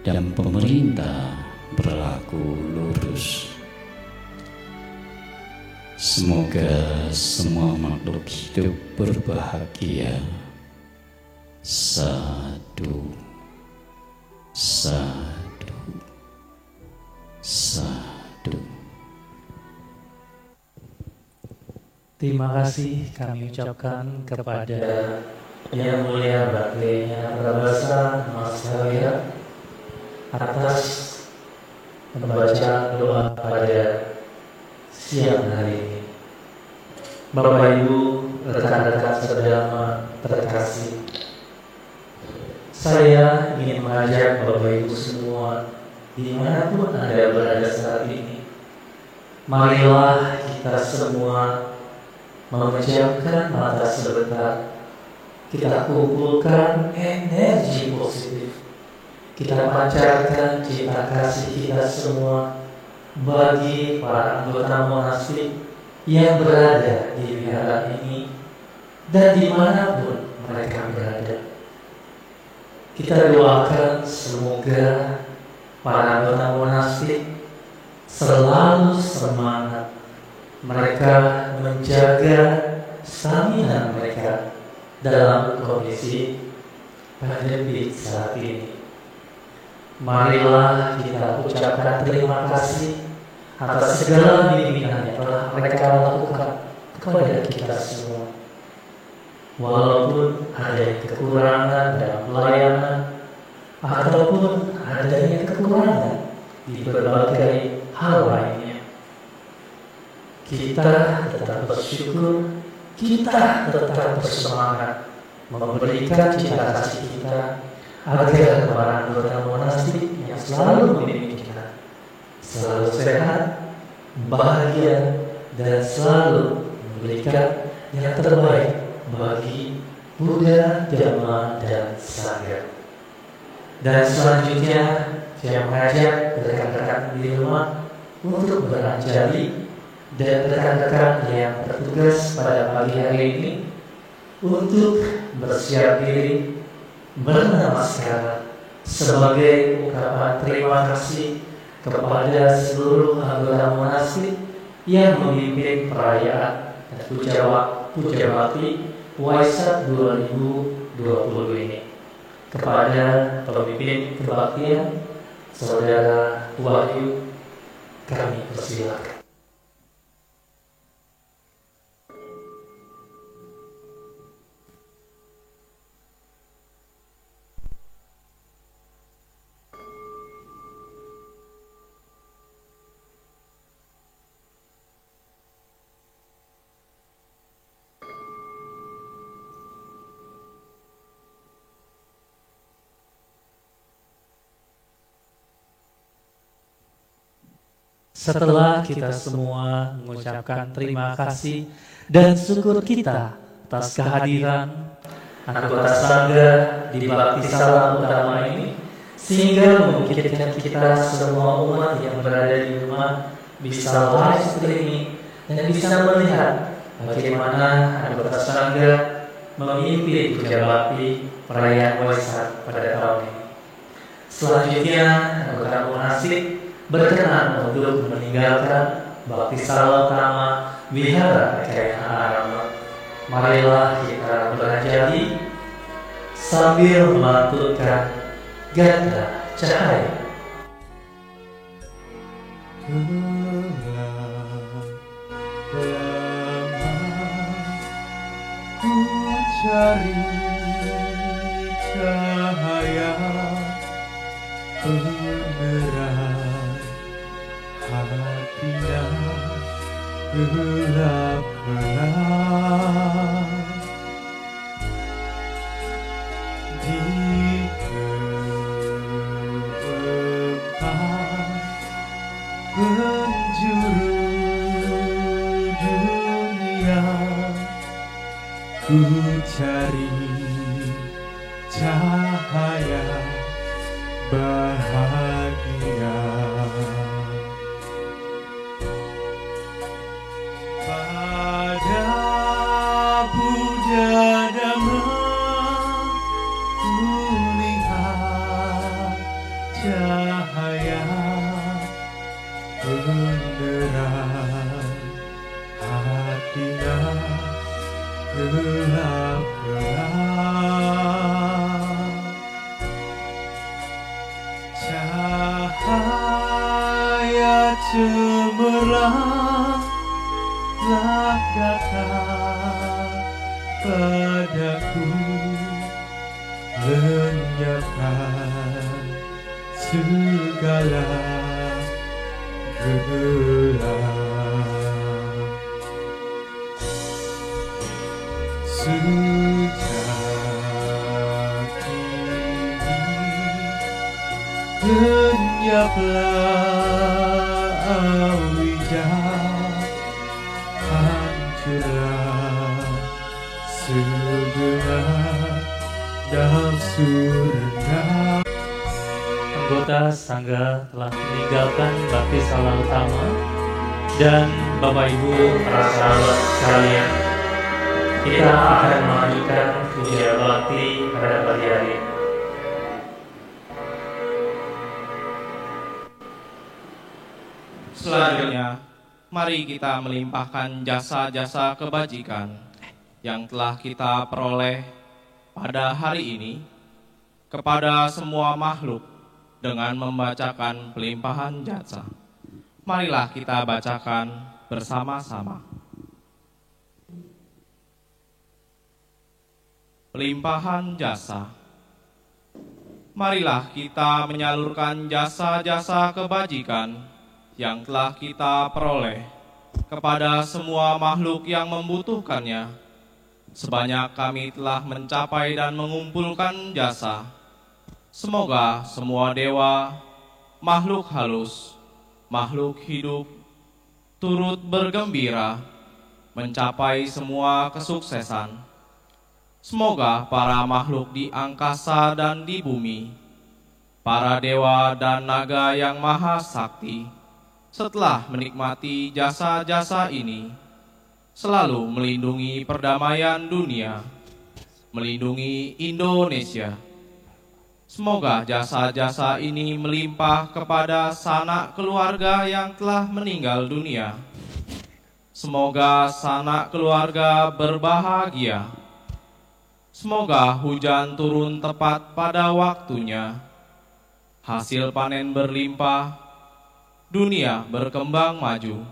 dan pemerintah berlaku lurus. Semoga semua makhluk hidup berbahagia. Sadu, sadu, sadu. Terima kasih kami ucapkan kepada Yang Mulia Bhaktinya Prabasa Mas Hawira atas pembacaan doa pada siang hari ini. Bapak Ibu, rekan-rekan sedama terkasih, saya ingin mengajak Bapak Ibu semua dimanapun Anda berada saat ini, marilah kita semua memejamkan mata sebentar. Kita kumpulkan energi positif, kita pancarkan cinta kasih kita semua bagi para anggota monastik yang berada di wihara ini dan dimanapun mereka berada. Kita doakan semoga para anggota monastik selalu semangat. Mereka menjaga stamina mereka dalam kondisi pandemi saat ini. Marilah kita ucapkan terima kasih atas segala bimbingan yang telah mereka lakukan kepada kita semua. Walaupun ada kekurangan dalam pelayanan ataupun adanya kekurangan di berbagai hal lainnya, kita tetap bersyukur, kita tetap bersemangat memberikan cinta kasih kita agar para anggota monastik yang selalu membimbing kita selalu sehat, bahagia, dan selalu memberikan yang terbaik bagi Buddha, Dhamma, dan Sangha. Dan selanjutnya saya mengajak rekan-rekan di rumah untuk beranjali, dan rekan-rekan yang bertugas pada pagi hari ini untuk bersiap diri bernamaskara sebagai ungkapan terima kasih kepada seluruh anggota monastik yang memimpin perayaan dan puja bakti Waisak 2020 ini. Kepada pemimpin kebaktian Saudara Wahyu, kami persilakan. Setelah kita semua mengucapkan terima kasih dan syukur kita atas kehadiran anggota Sangha di Bakti Sala Utama ini, sehingga memungkinkan kita semua umat yang berada di rumah bisa live streaming dan bisa melihat bagaimana anggota Sangha memimpin puja bakti perayaan Waisak pada tahun ini. Selanjutnya anggota monastik berkenan untuk meninggalkan Bakti Sala Utama Wihara Kaya Arama. Marilah kita beranjali sambil melantunkan ganda cahaya. Ku cari cahaya penerang hatinya gelap gelap di keempat penjuru dunia. Ku cari cahaya bahagia pada Buddha Dhamma. Ku lihat cahaya penerang hatinya gelap gelap. Cahaya cemerlang telah datang padaku, lenyapkan segala gelap. Sejak ini lenyaplah awija, hancurlah segenap nafsu rendah. Anggota Sangha telah meninggalkan Bakti Sala Utama, dan Bapak Ibu para sahabat sekalian, kita akan melanjutkan puja bakti pada pagi hari ini. Selanjutnya, mari kita melimpahkan jasa-jasa kebajikan yang telah kita peroleh pada hari ini kepada semua makhluk dengan membacakan pelimpahan jasa. Marilah kita bacakan bersama-sama. Pelimpahan jasa. Marilah kita menyalurkan jasa-jasa kebajikan yang telah kita peroleh kepada semua makhluk yang membutuhkannya. Sebanyak kami telah mencapai dan mengumpulkan jasa, semoga semua dewa, makhluk halus, makhluk hidup, turut bergembira mencapai semua kesuksesan. Semoga para makhluk di angkasa dan di bumi, para dewa dan naga yang maha sakti, setelah menikmati jasa-jasa ini, selalu melindungi perdamaian dunia, melindungi Indonesia. Semoga jasa-jasa ini melimpah kepada sanak keluarga yang telah meninggal dunia. Semoga sanak keluarga berbahagia. Semoga hujan turun tepat pada waktunya. Hasil panen berlimpah, dunia berkembang maju,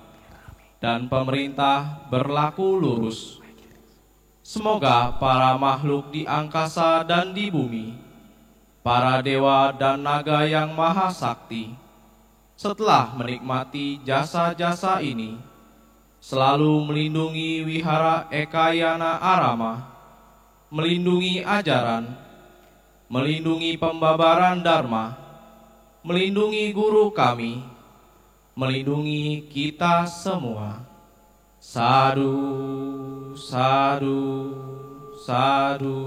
dan pemerintah berlaku lurus. Semoga para makhluk di angkasa dan di bumi, para dewa dan naga yang maha sakti, setelah menikmati jasa-jasa ini, selalu melindungi wihara Ekayana Arama, melindungi ajaran, melindungi pembabaran Dharma, melindungi guru kami, melindungi kita semua. Sadu, sadu, sadu.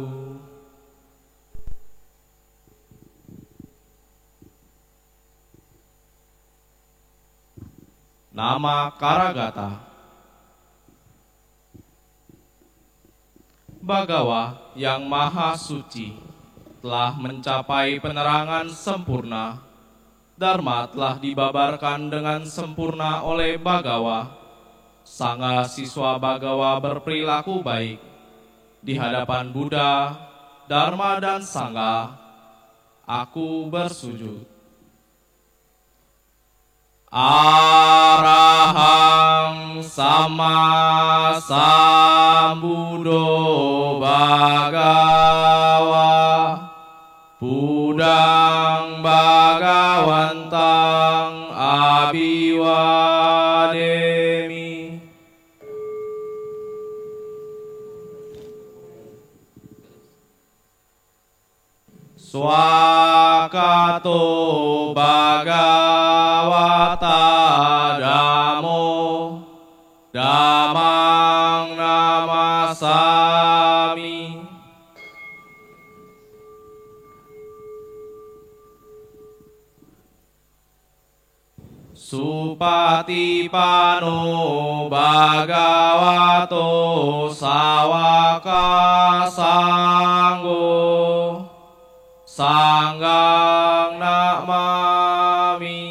Nama Karagata. Bagawa yang maha suci telah mencapai penerangan sempurna. Dharma telah dibabarkan dengan sempurna oleh Bagawa. Sangha siswa Bagawa berperilaku baik di hadapan Buddha, Dharma dan Sangha. Aku bersujud. Arahang sama sambuddho Bhagawa Buddhang Bhagawantang Abhiwademi. Swakato Bhagavata Dhammo Dhammang Namasami. Supatipano Bhagavato Sawaka Sanggo Sanggang namami.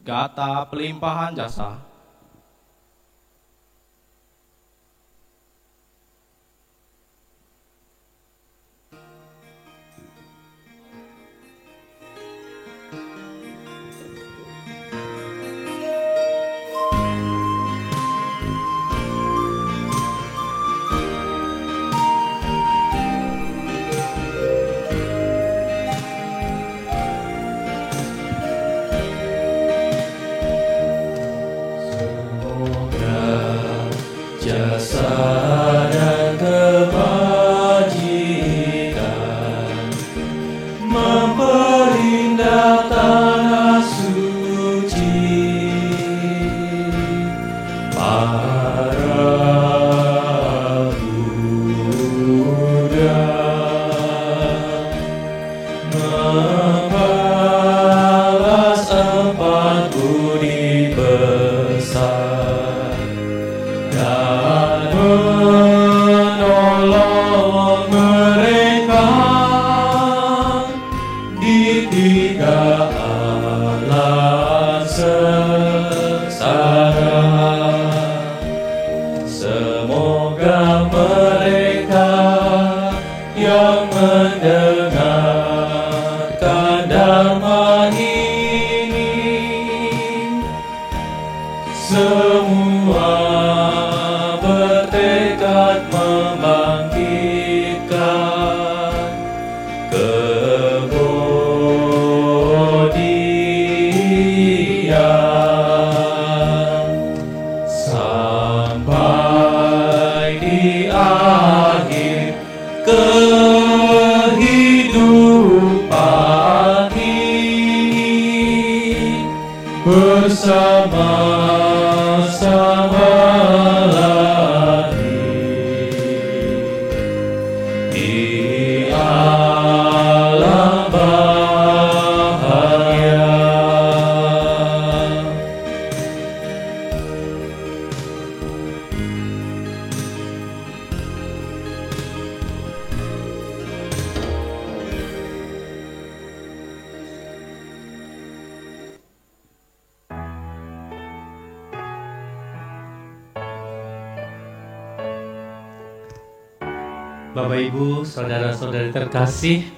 Gata pelimpahan jasa. sengsara. Semoga mereka yang mendengarkan dharma ini semua bertekad membangkitkan kebodian sampai di akhir kehidupan ini bersama-sama lagi di alam bahagia. Bapak Ibu, saudara-saudari terkasih,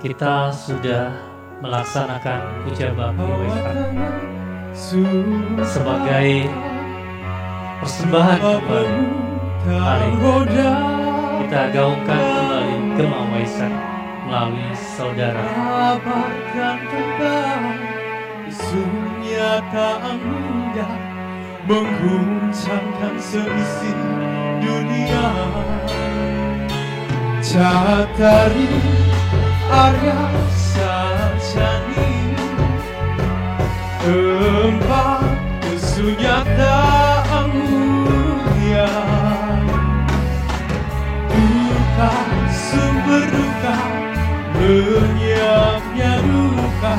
kita sudah melaksanakan puja bakti Waisak sebagai persembahan kembali. Mari kita gaungkan kembali Gema Waisak melalui saudara. Kabarkan tentang isunya tak mudah mengguncangkan seisi dunia. Catari Arya Sajani empat kesunyatan mulia. Duka sumber duka, lenyapnya duka,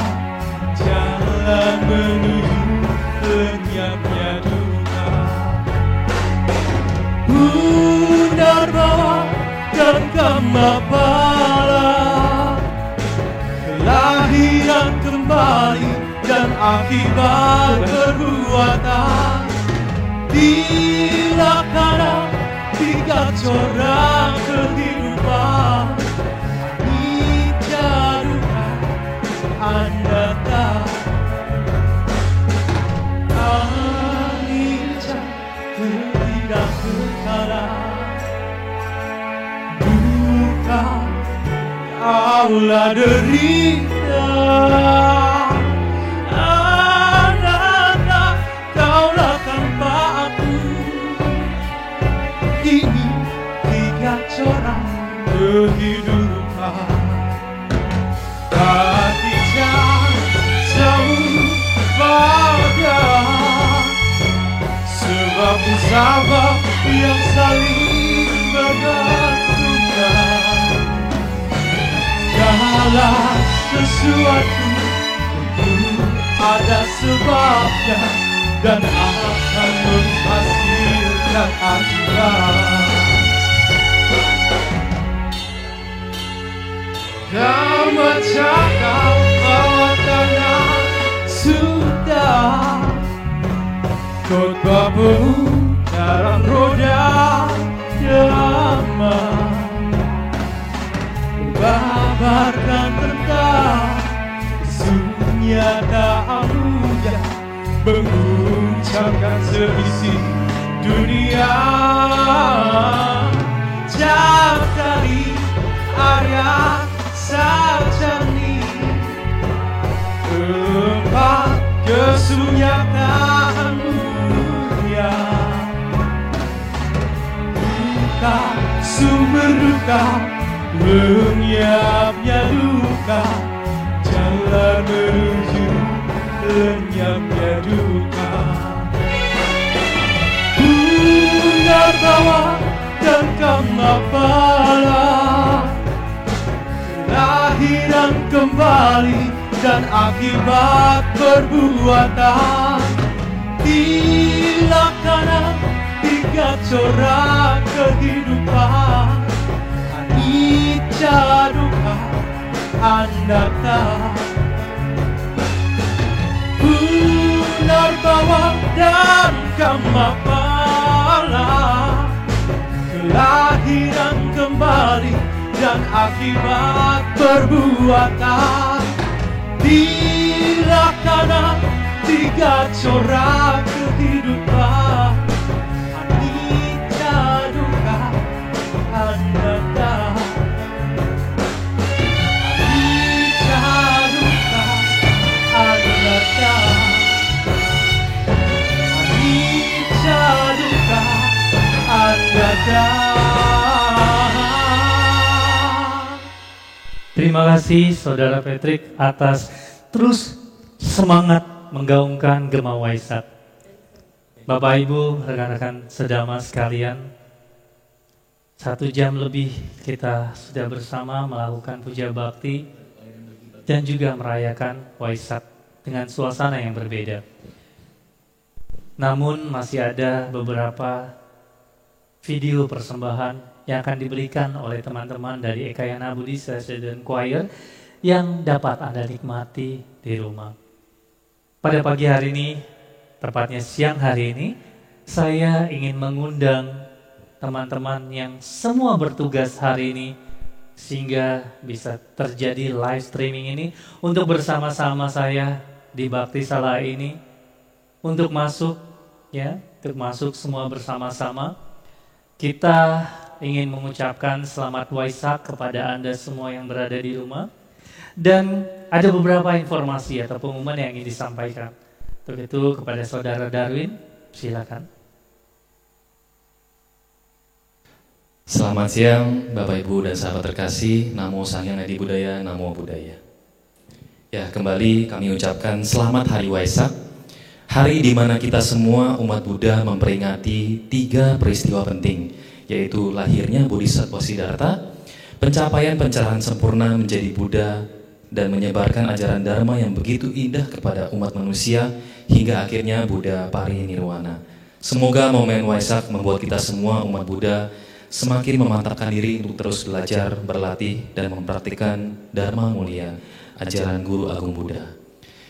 jalan menuju lenyapnya duka. Bundar bawa dan Kamapala, kelahiran kembali dan akibat perbuatan dilaksana tiga corak kehidupan. Anicca dukkha anatta, anicca tidak kekal. Kaulah derita, anatta, kaulah tanpa aku. Ini tiga corak kehidupan. Anicca jauh pada sebab-sebab yang saling bergantungan. Segala sesuatu tentu ada sebabnya dan akan menghasilkan akibat. Dhamma cakap bahwa tanah sudah khotbah dalam roda dhamma, kabarkan tentang isunya tak mudah mengguncangkan seisi dunia. Catari Arya Sajani empat kesunyatan mulia. Duka sumber duka, lenyapnya duka, jalan menuju lenyapnya duka. Bundar bawa dan Kamapala, kelahiran kembali dan akibat perbuatan dilaksana tiga corak kehidupan. Anicca dukkha anatta, dan akibat perbuatan. Dilakana tiga corak kehidupan, anicca dukkha anatta. Anicca dukkha anatta. Anicca dukkha anatta. Terima kasih Saudara Patrick atas terus semangat menggaungkan Gema Waisak. Bapak Ibu, rekan-rekan sedama sekalian, 1 jam lebih kita sudah bersama melakukan puja bakti dan juga merayakan Waisak dengan suasana yang berbeda. Namun masih ada beberapa video persembahan yang akan diberikan oleh teman-teman dari Ekayana Buddhist Resident Choir yang dapat Anda nikmati di rumah. Pada pagi hari ini, tepatnya siang hari ini, saya ingin mengundang teman-teman yang semua bertugas hari ini sehingga bisa terjadi live streaming ini untuk bersama-sama saya di Bakti Sala ini untuk masuk semua bersama-sama. Kita ingin mengucapkan selamat Waisak kepada Anda semua yang berada di rumah. Dan ada beberapa informasi atau pengumuman yang ingin disampaikan. Untuk itu kepada Saudara Darwin, silakan. Selamat siang Bapak Ibu dan sahabat terkasih. Namo Sang Hyang Adi Budaya, Namo Buddhaya. Ya, kembali kami ucapkan selamat Hari Waisak. Hari di mana kita semua umat Buddha memperingati 3 peristiwa penting, yaitu lahirnya Bodhisattva Siddhartha, pencapaian pencerahan sempurna menjadi Buddha, dan menyebarkan ajaran Dharma yang begitu indah kepada umat manusia hingga akhirnya Buddha parinirwana. Semoga momen Waisak membuat kita semua umat Buddha semakin memantapkan diri untuk terus belajar, berlatih, dan mempraktikkan Dharma mulia, ajaran Guru Agung Buddha.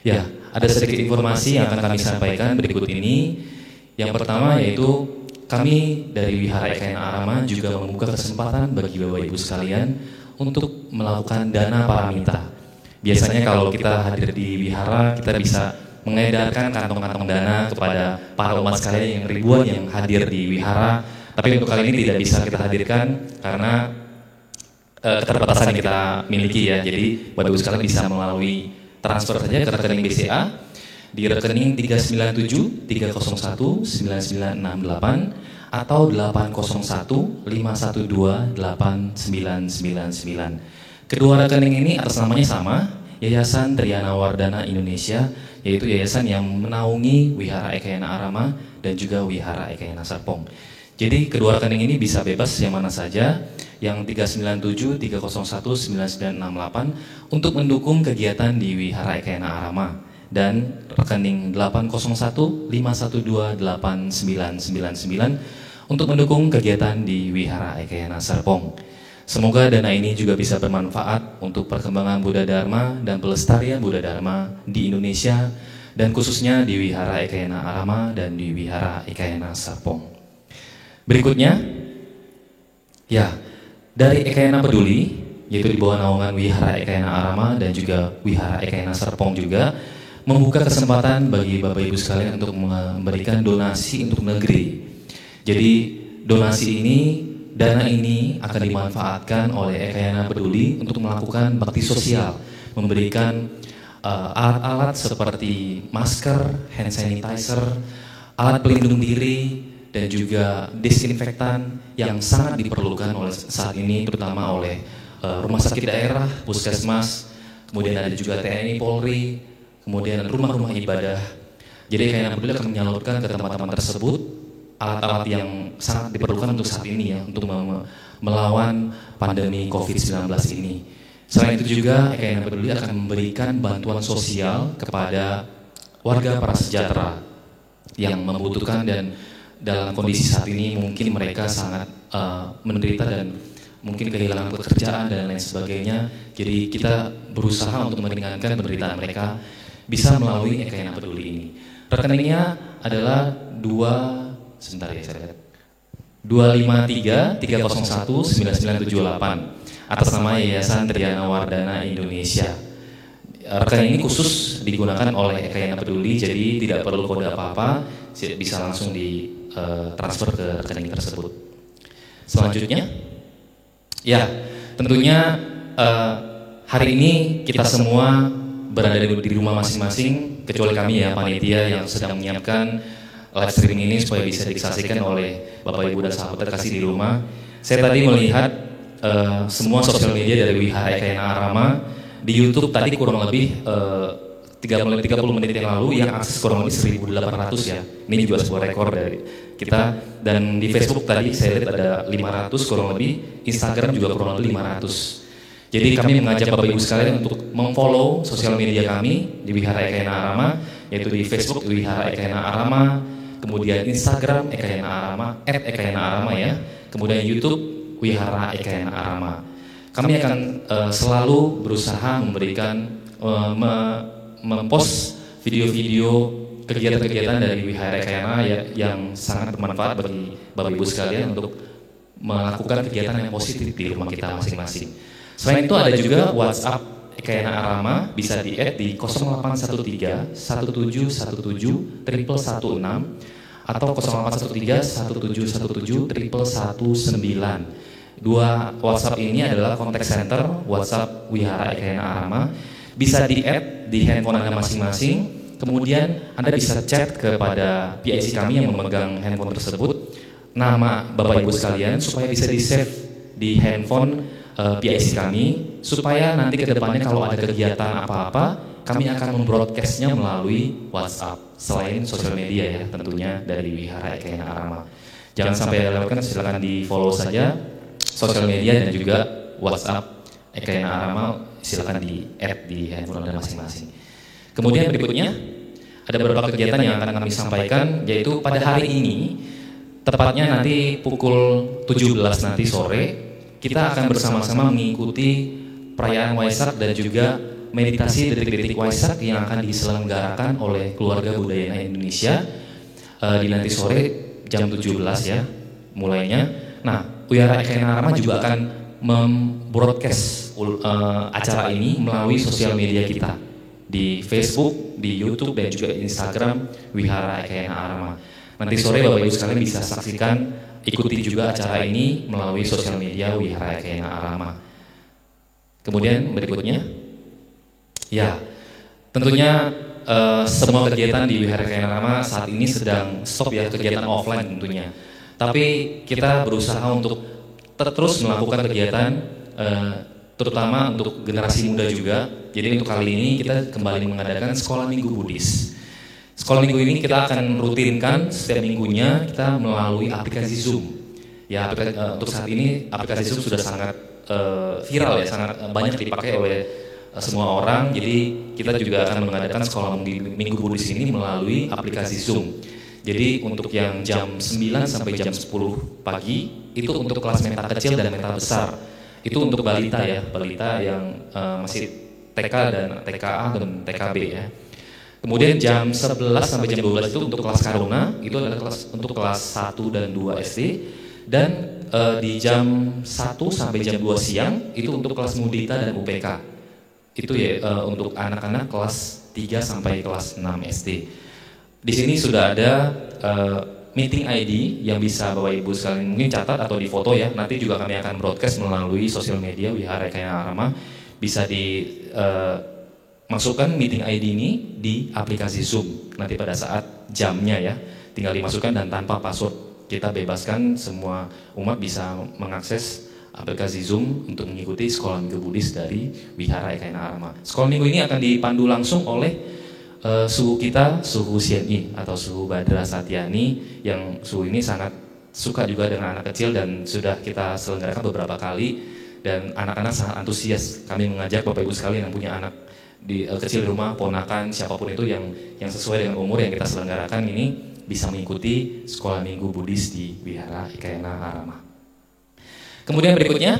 Ya, ada sedikit informasi yang akan kami sampaikan berikut ini. Yang pertama yaitu kami dari Wihara Ekayana Arama juga membuka kesempatan bagi Bapak Ibu sekalian untuk melakukan dana paramita. Biasanya kalau kita hadir di wihara, kita bisa mengedarkan kantong-kantong dana kepada para umat sekalian yang ribuan yang hadir di wihara. Tapi untuk kali ini tidak bisa kita hadirkan karena keterbatasan yang kita miliki ya. Jadi Bapak Ibu sekalian bisa melalui transfer saja ke rekening BCA di rekening 397 301 9968 atau 801 512 8999. Kedua rekening ini atas namanya sama, Yayasan Triana Wardana Indonesia, yaitu yayasan yang menaungi Wihara Ekayana Arama dan juga Wihara Ekayana Serpong. Jadi kedua rekening ini bisa bebas yang mana saja, yang 397 301 9968 untuk mendukung kegiatan di Wihara Ekayana Arama, dan rekening 801 512 8999 untuk mendukung kegiatan di Wihara Ekayana Serpong. Semoga dana ini juga bisa bermanfaat untuk perkembangan Buddha Dharma dan pelestarian Buddha Dharma di Indonesia, dan khususnya di Wihara Ekayana Arama dan di Wihara Ekayana Serpong. Berikutnya, ya, dari Ekayana Peduli, yaitu di bawah naungan Wihara Ekayana Arama dan juga Wihara Ekayana Serpong juga membuka kesempatan bagi Bapak Ibu sekalian untuk memberikan donasi untuk negeri. Jadi dana ini akan dimanfaatkan oleh Ekayana Peduli untuk melakukan bakti sosial, memberikan alat-alat seperti masker, hand sanitizer, alat pelindung diri, dan juga disinfektan yang sangat diperlukan oleh saat ini, terutama oleh rumah sakit daerah, puskesmas, kemudian ada juga TNI, Polri, kemudian rumah-rumah ibadah. Jadi Ekayana Peduli akan menyalurkan ke tempat-tempat tersebut alat-alat yang sangat diperlukan untuk saat ini ya, untuk melawan pandemi COVID-19 ini. Selain itu juga Ekayana Peduli akan memberikan bantuan sosial kepada warga prasejahtera yang membutuhkan dan dalam kondisi saat ini mungkin mereka sangat menderita dan mungkin kehilangan pekerjaan dan lain sebagainya. Jadi kita berusaha untuk meringankan penderitaan mereka bisa melalui Ekayana Peduli ini. Rekeningnya adalah 253 301 9978 atas nama Yayasan Triana Wardana Indonesia. Rekening ini khusus digunakan oleh Ekayana Peduli, jadi tidak perlu kode apa-apa, bisa langsung di transfer ke rekening tersebut. Selanjutnya, ya tentunya hari ini kita semua berada di rumah masing-masing, kecuali kami ya panitia yang sedang menyiapkan live streaming ini supaya bisa disaksikan oleh Bapak Ibu dan sahabat terkasih di rumah. Saya tadi melihat semua sosial media dari Wihara Ekayana Arama di YouTube tadi kurang lebih 30 menit yang lalu yang akses kurang lebih 1.800 ya. Ini juga sebuah rekor dari kita. Dan di Facebook tadi saya lihat ada 500 kurang lebih, Instagram juga kurang lebih 500. Jadi kami mengajak Bapak Ibu sekalian untuk memfollow sosial media kami di Wihara Ekayana Arama, yaitu di Facebook Wihara Ekayana Arama, kemudian Instagram Ekayana Arama, @Ekayana Arama ya, kemudian YouTube Wihara Ekayana Arama. Kami akan selalu berusaha memberikan mempost video-video kegiatan-kegiatan dari Wihara Ekayana yang sangat bermanfaat bagi Bapak Ibu sekalian untuk melakukan kegiatan yang positif di rumah kita masing-masing. Selain itu ada juga WhatsApp Ekayana Arama, bisa di-add di 0813 1717 116 atau 0813 1717 119. Dua WhatsApp ini adalah contact center WhatsApp Wihara Ekayana Arama. Bisa di-add di handphone Anda masing-masing. Kemudian Anda bisa chat kepada PIC kami yang memegang handphone tersebut, nama Bapak Ibu sekalian, supaya bisa di-save di handphone PIC kami, supaya nanti ke depannya kalau ada kegiatan apa-apa, kami akan membroadcastnya melalui WhatsApp selain sosial media ya, tentunya dari Wihara Ekayana Arama. Jangan sampai lewatkan, silakan di follow saja sosial media dan juga WhatsApp Ekayana Arama, silakan di add di handphone Anda masing-masing. Kemudian berikutnya ada beberapa kegiatan yang akan kami sampaikan, yaitu pada hari ini, tepatnya nanti pukul 17 nanti sore, kita akan bersama-sama mengikuti perayaan Waisak dan juga meditasi detik-detik Waisak yang akan diselenggarakan oleh Keluarga Budaya Indonesia di nanti sore jam 17 ya mulainya. Nah, Wihara Ekayana Arama juga akan membroadcast acara ini melalui sosial media kita di Facebook, di YouTube dan juga Instagram Wihara Ekayana Arama. Nanti sore Bapak Ibu sekalian bisa saksikan, ikuti juga acara ini melalui sosial media Wihara Ekayana Arama. Kemudian berikutnya, ya tentunya semua kegiatan di Wihara Ekayana Arama saat ini sedang stop ya, kegiatan offline tentunya. Tapi kita berusaha untuk terus melakukan kegiatan, terutama untuk generasi muda juga. Jadi untuk kali ini kita kembali mengadakan sekolah minggu Buddhis. Sekolah minggu ini kita akan rutinkan setiap minggunya kita melalui aplikasi Zoom. Ya, untuk saat ini aplikasi Zoom sudah sangat viral ya, sangat banyak dipakai oleh semua orang. Jadi kita juga akan mengadakan sekolah minggu Buddhis ini melalui aplikasi Zoom. Jadi untuk yang jam 9 sampai jam 10 pagi itu untuk kelas mental kecil dan mental besar. Itu untuk balita ya, balita yang masih TK dan TKA dan TKB ya. Kemudian jam 11 sampai jam 12 itu untuk kelas Karuna, itu adalah untuk kelas 1 dan 2 SD. Dan di jam 1 sampai jam 2 siang itu untuk kelas Mudita dan UPK. Itu ya untuk anak-anak kelas 3 sampai kelas 6 SD. Di sini sudah ada meeting ID yang bisa Bapak Ibu sekalian mungkin catat atau di foto ya. Nanti juga kami akan broadcast melalui sosial media Wihara Ekayana Arama. Bisa dimasukkan meeting ID ini di aplikasi Zoom nanti pada saat jamnya ya. Tinggal dimasukkan dan tanpa password. Kita bebaskan semua umat bisa mengakses aplikasi Zoom untuk mengikuti sekolah minggu Buddhis dari Wihara Ekayana Arama. Sekolah minggu ini akan dipandu langsung oleh suhu kita, suhu CNI atau suhu Badra Satyani, yang suhu ini sangat suka juga dengan anak kecil dan sudah kita selenggarakan beberapa kali dan anak-anak sangat antusias. Kami mengajak Bapak Ibu sekalian yang punya anak kecil di rumah, ponakan, siapapun itu yang sesuai dengan umur yang kita selenggarakan ini bisa mengikuti sekolah minggu Buddhis di Wihara Ekayana Arama. Kemudian berikutnya,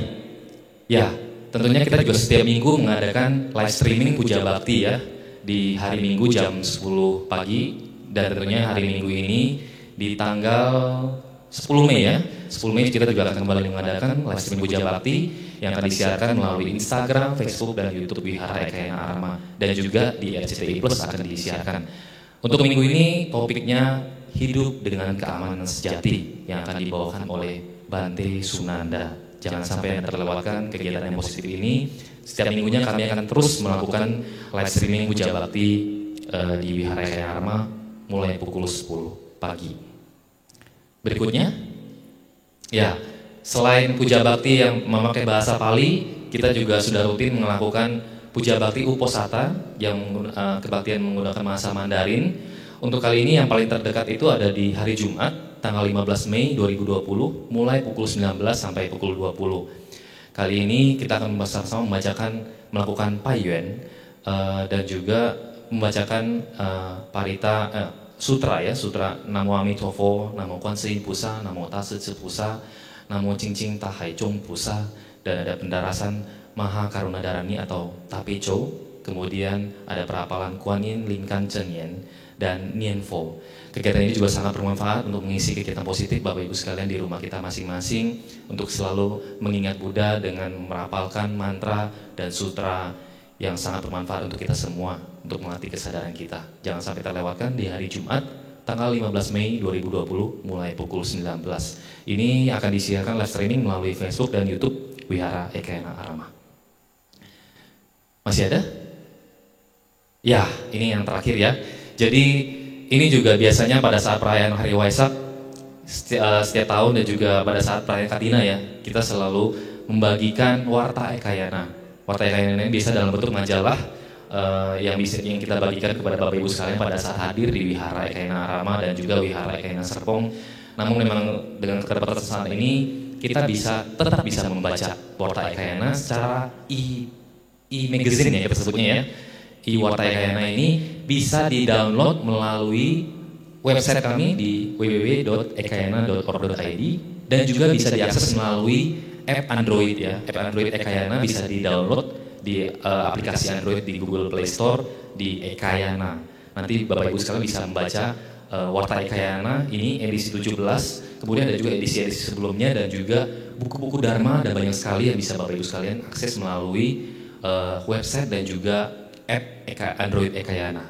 ya tentunya kita juga setiap minggu mengadakan live streaming puja bakti ya. Di hari Minggu jam 10 pagi dan tentunya hari Minggu ini di tanggal 10 Mei ya. 10 Mei kita juga akan kembali mengadakan live streaming Puja Bakti yang akan disiarkan melalui Instagram, Facebook, dan YouTube Wihara Ekayana Arama, dan juga di RCTI Plus akan disiarkan. Untuk minggu ini topiknya hidup dengan keamanan sejati yang akan dibawakan oleh Bante Sunanda. Jangan sampai terlewatkan kegiatan yang positif ini. Setiap minggunya kami akan terus melakukan live streaming Puja Bakti di Wihara Ekayana Arama mulai pukul 10 pagi. Berikutnya, ya, selain Puja Bakti yang memakai bahasa Pali, kita juga sudah rutin melakukan Puja Bakti Uposata yang kebaktian menggunakan bahasa Mandarin. Untuk kali ini yang paling terdekat itu ada di hari Jumat, tanggal 15 Mei 2020, mulai pukul 19 sampai pukul 20. Kali ini kita akan bersama-sama melakukan Paiyuan dan juga membacakan sutra ya, sutra Namo Amitofo, Namo Kwansein Pusa, Namo Tase Ce Pusa, Namo Cingcing Tahai Chong Pusa, dan ada pendarasan Maha Karuna Darani atau Tapecho. Kemudian ada perapalan Kuan Yin, Lin Kan Chen Yen, dan Nien Fo. Kegiatan ini juga sangat bermanfaat untuk mengisi kegiatan positif Bapak Ibu sekalian di rumah kita masing-masing, untuk selalu mengingat Buddha dengan merapalkan mantra dan sutra yang sangat bermanfaat untuk kita semua, untuk melatih kesadaran kita. Jangan sampai terlewatkan di hari Jumat, tanggal 15 Mei 2020, mulai pukul 19. Ini akan disiarkan live streaming melalui Facebook dan YouTube Wihara Ekayana Arama. Masih ada? Ya, ini yang terakhir ya. Jadi ini juga biasanya pada saat perayaan Hari Waisak setiap tahun dan juga pada saat perayaan Kadina ya, kita selalu membagikan Warta Ekayana. Warta Ekayana ini bisa dalam bentuk majalah yang kita bagikan kepada Bapak Ibu sekalian pada saat hadir di Wihara Ekayana Arama dan juga Wihara Ekayana Serpong. Namun memang dengan keterbatasan ini kita tetap bisa membaca Warta Ekayana secara e-magazine ya kita sebutnya ya. Warta Ekayana ini bisa di-download melalui website kami di www.ekayana.org.id dan juga bisa diakses melalui app Android ya. App Android Ekayana bisa di-download di aplikasi Android di Google Play Store di Ekayana. Nanti Bapak Ibu sekalian bisa membaca Warta Ekayana ini edisi 17, kemudian ada juga edisi-edisi sebelumnya dan juga buku-buku Dharma, dan banyak sekali yang bisa Bapak Ibu sekalian akses melalui website dan juga app Android Ekayana.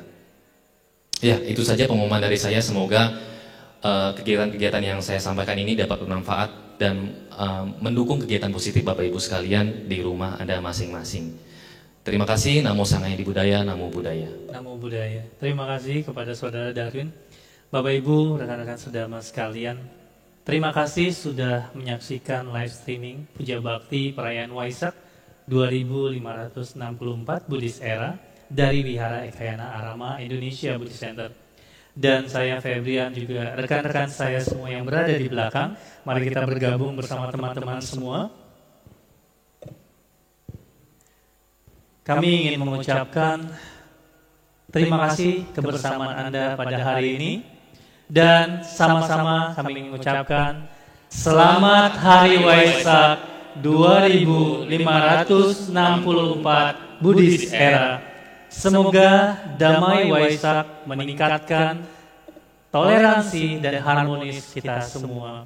Ya, itu saja pengumuman dari saya. Semoga kegiatan-kegiatan yang saya sampaikan ini dapat bermanfaat dan mendukung kegiatan positif Bapak Ibu sekalian di rumah Anda masing-masing. Terima kasih. Namo Sang Hyang Adi Budaya, Namo Buddhaya. Namo Buddhaya. Terima kasih kepada Saudara Darwin. Bapak Ibu, rekan-rekan saudara sekalian, terima kasih sudah menyaksikan live streaming Puja Bakti Perayaan Waisak 2564 Buddhist Era dari Wihara Ekayana Arama Indonesia Buddhist Center. Dan saya Febrian, juga rekan-rekan saya semua yang berada di belakang, mari kita bergabung bersama teman-teman semua. Kami ingin mengucapkan terima kasih kebersamaan Anda pada hari ini, dan sama-sama kami mengucapkan Selamat Hari Waisak 2564 Buddhist Era. Semoga damai Waisak meningkatkan toleransi dan harmonis kita semua.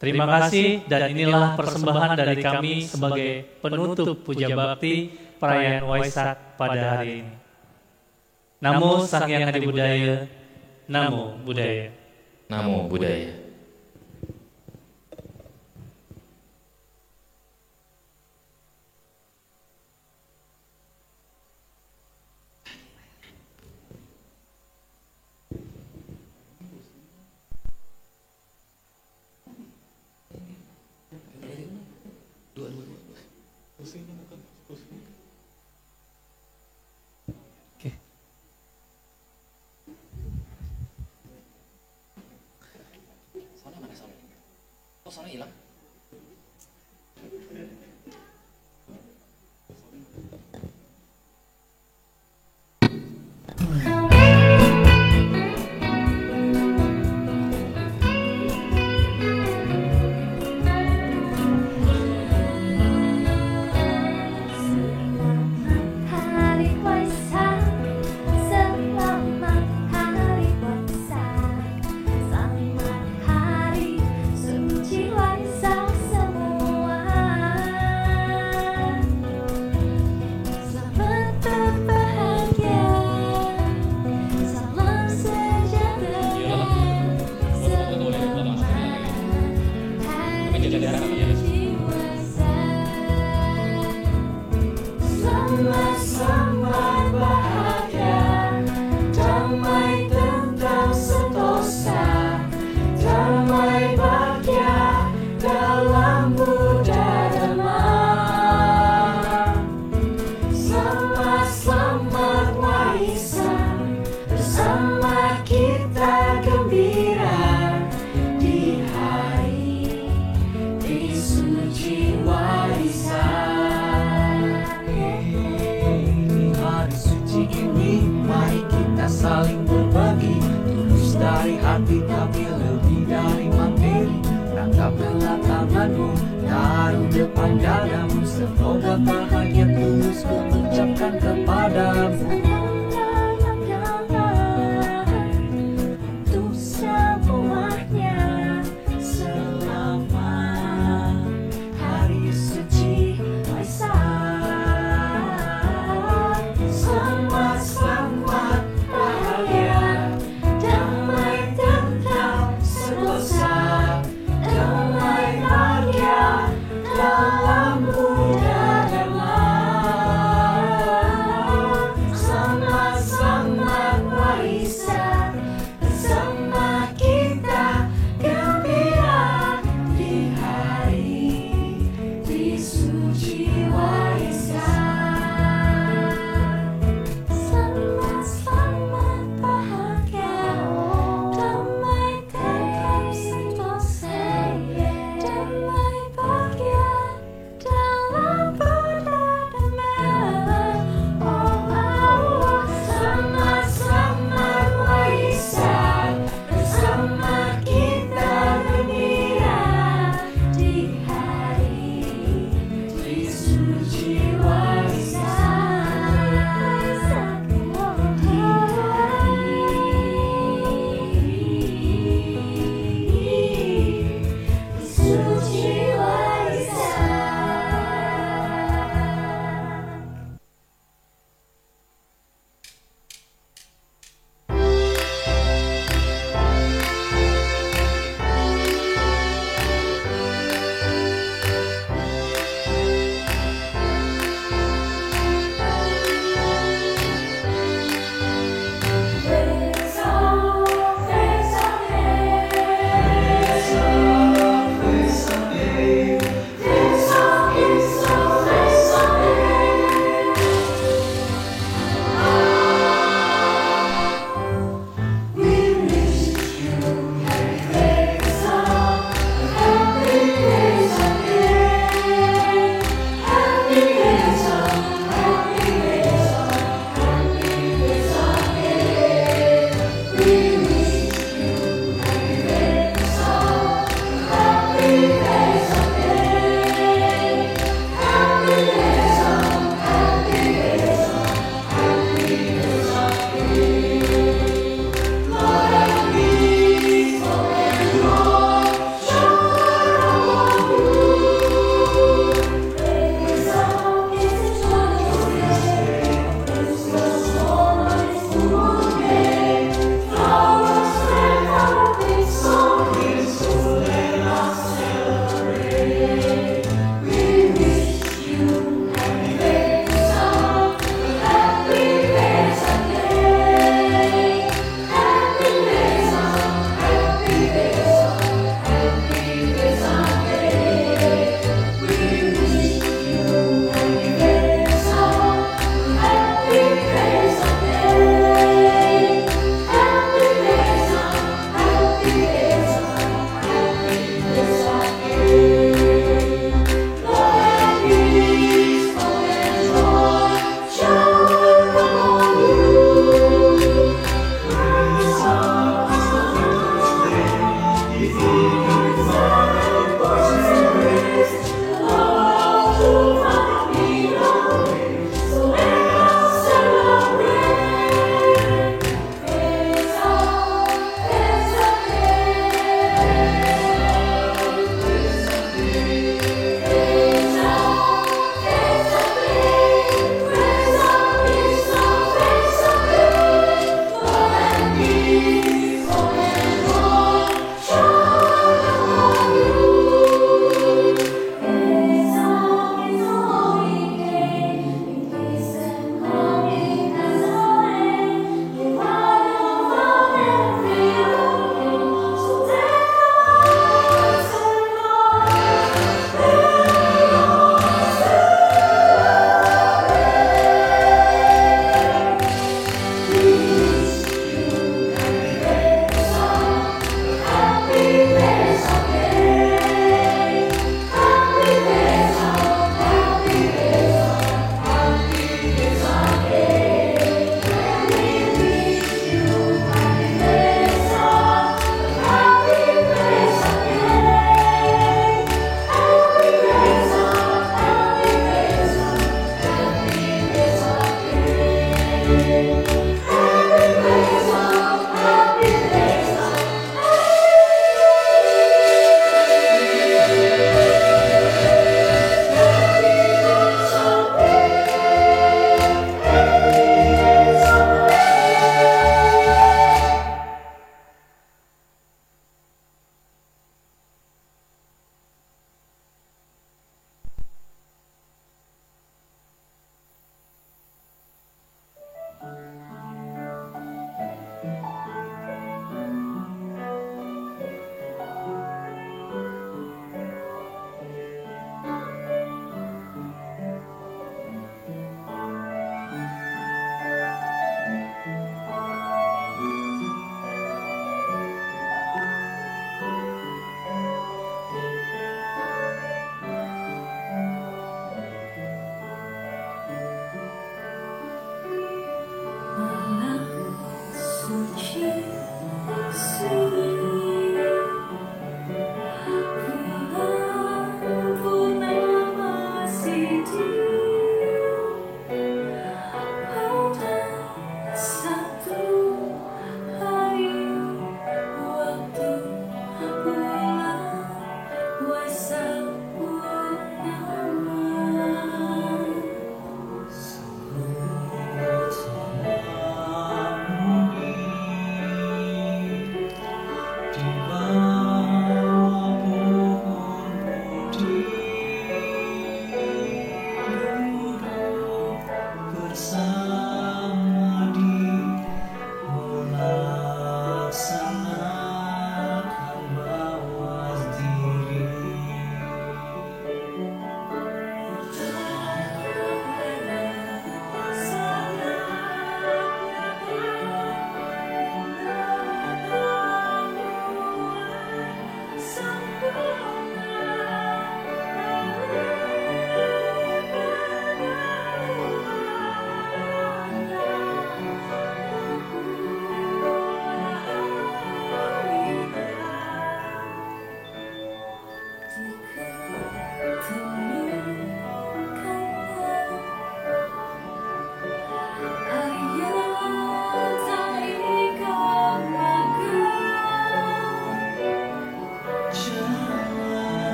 Terima kasih, dan inilah persembahan dari kami sebagai penutup Puja Bakti Perayaan Waisak pada hari ini. Namo Sang Hyang Adi Budaya, Namo Buddhaya. Namo Buddhaya. Soalnya hilang. Selamat hari Waisak, selamat hari hati kami lebih dari materi. Tangkaplah tanganmu, taruh depan dadamu. Semoga bahagia tulus ku ucapkan kepadamu. Untuk semuanya selama hari suci Waisak. Selamat bahagia, damai tetap sentosa, damai bahagia dalam Buddha Dharma. Selamat Waisak, bersama kita gembira di hari suci Waisak. Selamat bahagia, damai tetap sentosa, damai bahagia dalam Buddha Dharma. Selamat Waisak, bersama kita gembira di hari suci Selamat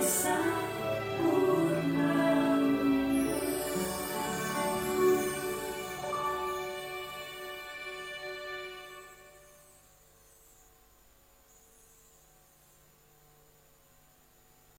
Isa